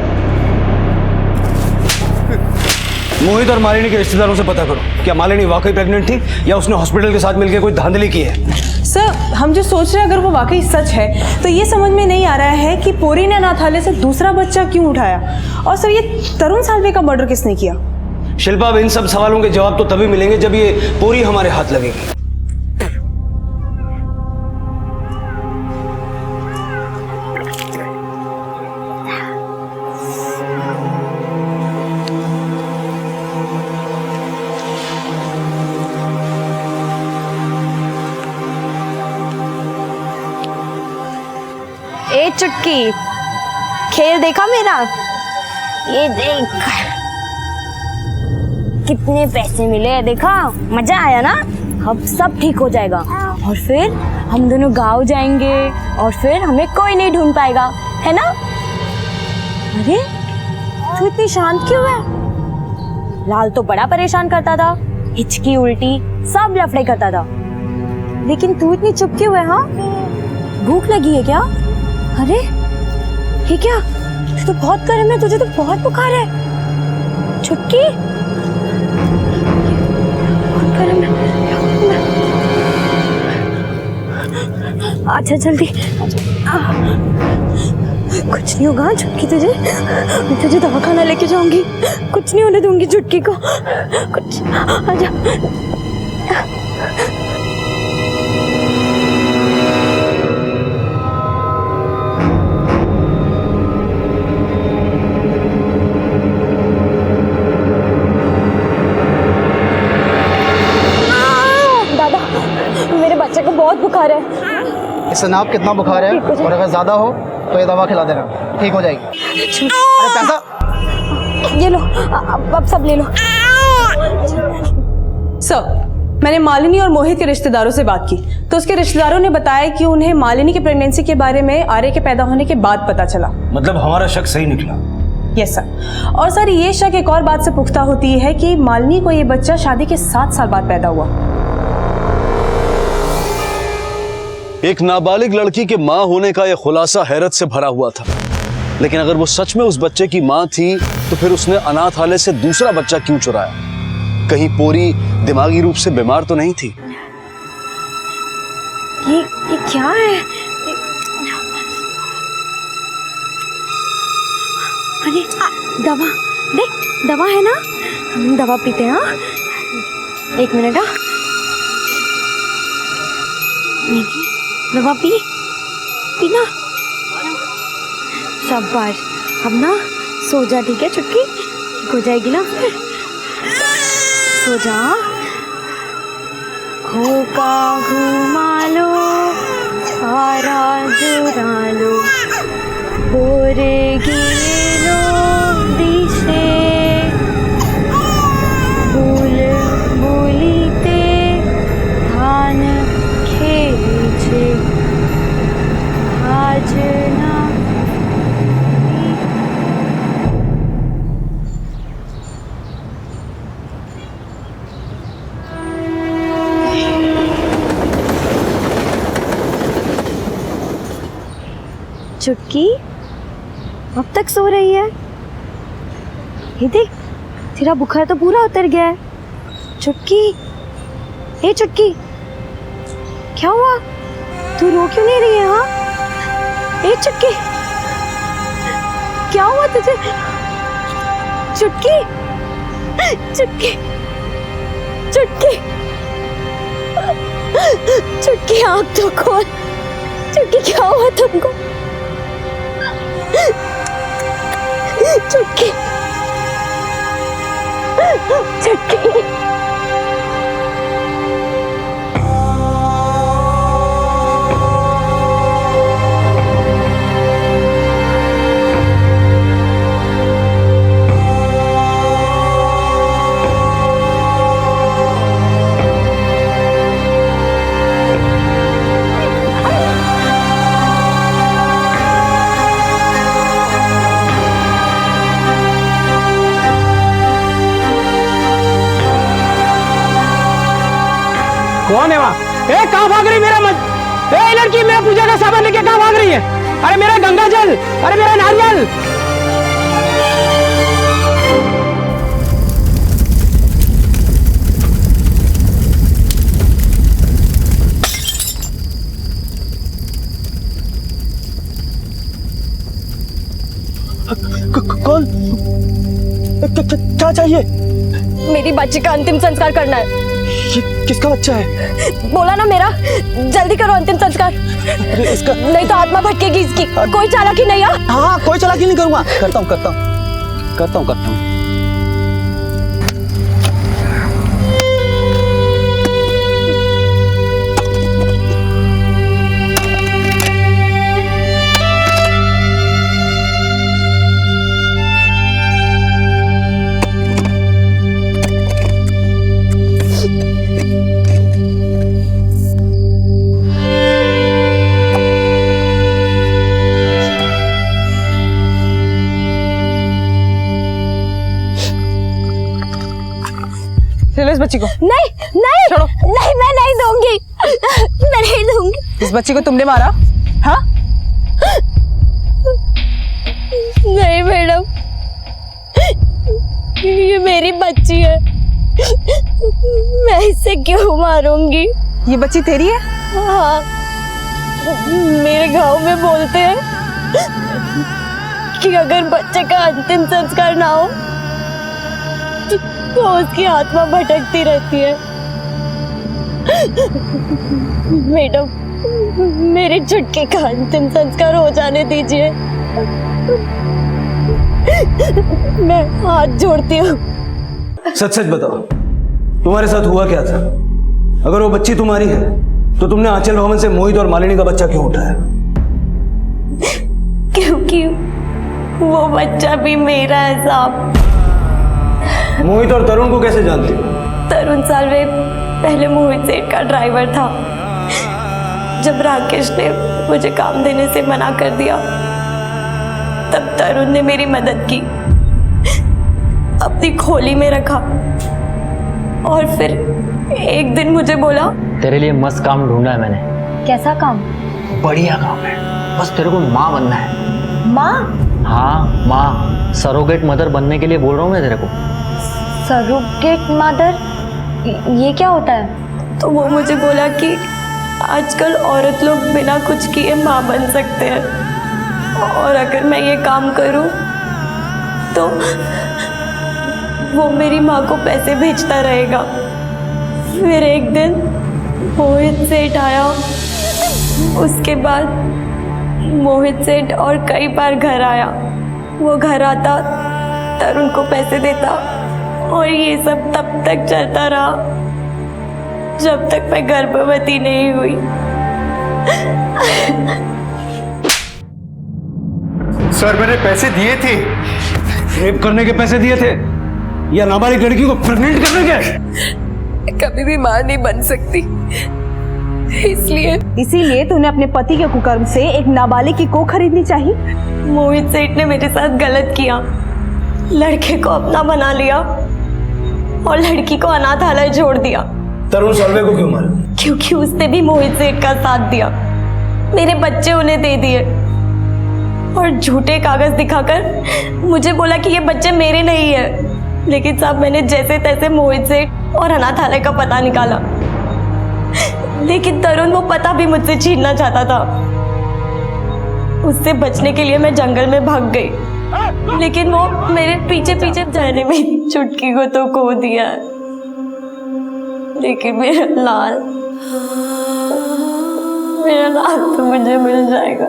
मोहित और मालिनी के रिश्तेदारों से पता करो, क्या मालिनी वाकई प्रेग्नेंट थी या उसने हॉस्पिटल के साथ मिलकर कोई धांधली की है? सर हम जो सोच रहे हैं अगर वो वाकई सच है तो ये समझ में नहीं आ रहा है कि पोरी ने अनाथालय से दूसरा बच्चा क्यों उठाया, और सर ये तरुण साल्वे का मर्डर किसने किया? शिल्पा, अब इन सब सवालों के जवाब तो तभी मिलेंगे जब ये पोरी हमारे हाथ लगेगी। ए चुटकी, खेल देखा मेरा? ये देख कितने पैसे मिले हैं, देखा? मजा आया ना? अब सब ठीक हो जाएगा और फिर हम दोनों गांव जाएंगे और फिर हमें कोई नहीं ढूंढ पाएगा, है ना? अरे तू इतनी शांत क्यों है? लाल तो बड़ा परेशान करता था, हिचकी उल्टी सब लफड़े करता था, लेकिन तू इतनी चुप क्यों है? हाँ, भूख लगी है क्या? अरे ये क्या, तू तो बहुत गर्म है, तुझे तो बहुत बुखार है। छुटकी बहुत गर्म है। अच्छा जल्दी कुछ नहीं होगा चुटकी, तुझे मैं तुझे दवाखाना लेके जाऊंगी, कुछ नहीं होने दूंगी चुटकी को, कुछ आजा। दादा मेरे बच्चे को बहुत बुखार है। इससे नाप कितना बुखार है और अगर ज्यादा हो तो ये दवा खिला देना, ठीक हो जाएगी। अरे पैसा ये लो, अब सब ले लो। सर मैंने मालिनी और मोहित के रिश्तेदारों से बात की तो उसके रिश्तेदारों ने बताया कि उन्हें मालिनी की प्रेगनेंसी के बारे में आर्य के पैदा होने के बाद पता चला। मतलब हमारा शक सही निकला? Yes sir. और सर ये शक एक और बात से पुख्ता होती है कि मालिनी को ये बच्चा शादी के 7 साल बाद पैदा हुआ। एक नाबालिग लड़की के मां होने का यह खुलासा हैरत से भरा हुआ था, लेकिन अगर वो सच में उस बच्चे की मां थी तो फिर उसने अनाथालय से दूसरा बच्चा क्यों चुराया? कहीं पूरी दिमागी रूप से बीमार तो नहीं थी? ये क्या है? अरे दवा देख, दवा है ना, हम दवा पीते हैं। हाँ 1 मिनट। हाँ दवा पीना। शाबाश, अब ना सो जा, ठीक है चुटकी, ठीक हो जाएगी ना फिर, सो जा। खोका घुमा लो, सारा जुरा लो, बोरे गिलो दिशे, भूल भूलीते धान खेचे आज ना। चुटकी अब तक सो रही है? ये देख, तेरा बुखार तो पूरा उतर गया है। चुटकी, ए चुटकी, क्या हुआ? तू रो क्यों नहीं रही है? हाँ ए चुटकी, क्या हुआ तुझे? चुटकी, चुटकी, चुटकी, चुटकी आँख तो खोल। चुटकी क्या हुआ तुमको? चुटकी, चुटकी, कौन है वहाँ? ए कहाँ भाग रही मेरा मत? ए लड़की, मेरा पूजा का सामान लेके कहाँ भाग रही है? अरे मेरा गंगा जल, अरे मेरा नारियल। कौन? क्या चाहिए? मेरी बच्ची का अंतिम संस्कार करना है। किसका बच्चा है? बोला ना मेरा, जल्दी करो अंतिम संस्कार। इसका नहीं तो आत्मा भटकेगी इसकी। कोई चालाकी नहीं। हाँ कोई चालाकी नहीं करूंगा। करता हूँ। इस बच्ची को नहीं छोड़ो। नहीं, मैं नहीं दूंगी, मैं नहीं दूंगी। इस बच्ची को तुमने मारा? हाँ नहीं मैडम, ये मेरी बच्ची है, मैं इसे क्यों मारूंगी? ये बच्ची तेरी है? हाँ मेरे गांव में बोलते हैं कि अगर बच्चे का अंतिम संस्कार ना हो तो उसकी आत्मा भटकती रहती है। मैडम, मेरे छुटके का अंतिम संस्कार हो जाने दीजिए। मैं हाथ जोड़ती हूँ। सच सच बताओ, तुम्हारे साथ हुआ क्या था? अगर वो बच्ची तुम्हारी है तो तुमने आंचल भवन से मोहित और मालिनी का बच्चा क्यों उठाया? क्योंकि वो बच्चा भी मेरा है साहब। मोहित और तरुण को कैसे जानते हो? तरुण सालवे पहले मोहित सेठ का ड्राइवर था। जब राकेश ने मुझे काम देने से मना कर दिया तब तरुण ने मेरी मदद की, अपनी खोली में रखा और फिर एक दिन मुझे बोला, तेरे लिए मस्त काम ढूंढा है मैंने। कैसा काम? बढ़िया काम है, बस तेरे को माँ बनना है। माँ? हाँ माँ, सरोगेट मदर बनने के लिए बोल रहा हूँ मैं तेरे को। Surrogate mother? ये क्या होता है? तो वो मुझे बोला कि आजकल औरत लोग बिना कुछ किए माँ बन सकते हैं और अगर मैं ये काम करूँ तो वो मेरी माँ को पैसे भेजता रहेगा। फिर एक दिन मोहित सेठ आया, उसके बाद मोहित सेठ और कई बार घर आया। वो घर आता, तरुण को पैसे देता और ये सब तब तक चलता रहा जब तक मैं गर्भवती नहीं हुई। सर, मैंने पैसे दिए थे। रेप करने के पैसे दिए थे या नाबालिग लड़की को प्रेग्नेंट करने के? कभी भी मां नहीं बन सकती, इसीलिए तूने अपने पति के कुकर्म से एक नाबालिग की कोख खरीदनी चाहिए। मोहित सेठ ने मेरे साथ गलत किया, लड़के को अपना बना लिया और लड़की को अनाथालय छोड़ दिया। तरुण सालवे को क्यों मारा? क्योंकि उसने भी मोहित सेठ का साथ दिया। मेरे बच्चे उन्हें दे दिए और झूठे कागज दिखाकर मुझे बोला कि ये बच्चे मेरे नहीं है। लेकिन साहब, मैंने जैसे तैसे मोहित सेठ और अनाथालय का पता निकाला, लेकिन तरुण वो पता भी मुझसे छीनना चाहता था। उससे बचने के लिए मैं जंगल में भाग गई, लेकिन वो मेरे पीछे पीछे जाने में चुटकी को तो खो दिया, लेकिन मेरा लाल तो मुझे मिल जाएगा।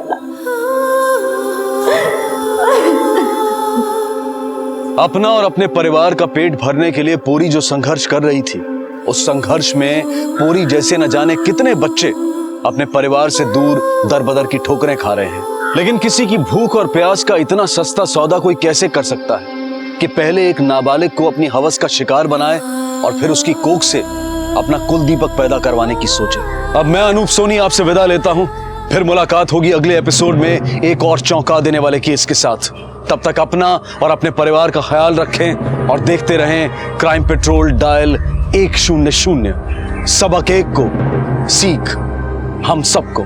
अपना और अपने परिवार का पेट भरने के लिए पूरी जो संघर्ष कर रही थी, उस संघर्ष में पूरी जैसे न जाने कितने बच्चे अपने परिवार से दूर दरबदर की ठोकरें खा रहे हैं। लेकिन किसी की भूख और प्यास का इतना सस्ता सौदा कोई कैसे कर सकता है कि पहले एक नाबालिग को अपनी हवस का शिकार बनाए और फिर उसकी कोख से अपना कुल दीपक पैदा करवाने की सोचे। अब मैं अनूप सोनी आपसे विदा लेता हूं, फिर मुलाकात होगी अगले एपिसोड में एक और चौंका देने वाले केस के साथ। तब तक अपना और अपने परिवार का ख्याल रखें और देखते रहें क्राइम पेट्रोल डायल 100। सबक एक को, सीख हम सबको।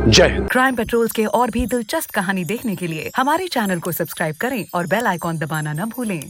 जय हिंद। क्राइम पेट्रोल्स के और भी दिलचस्प कहानी देखने के लिए हमारे चैनल को सब्सक्राइब करें और बेल आइकॉन दबाना न भूलें।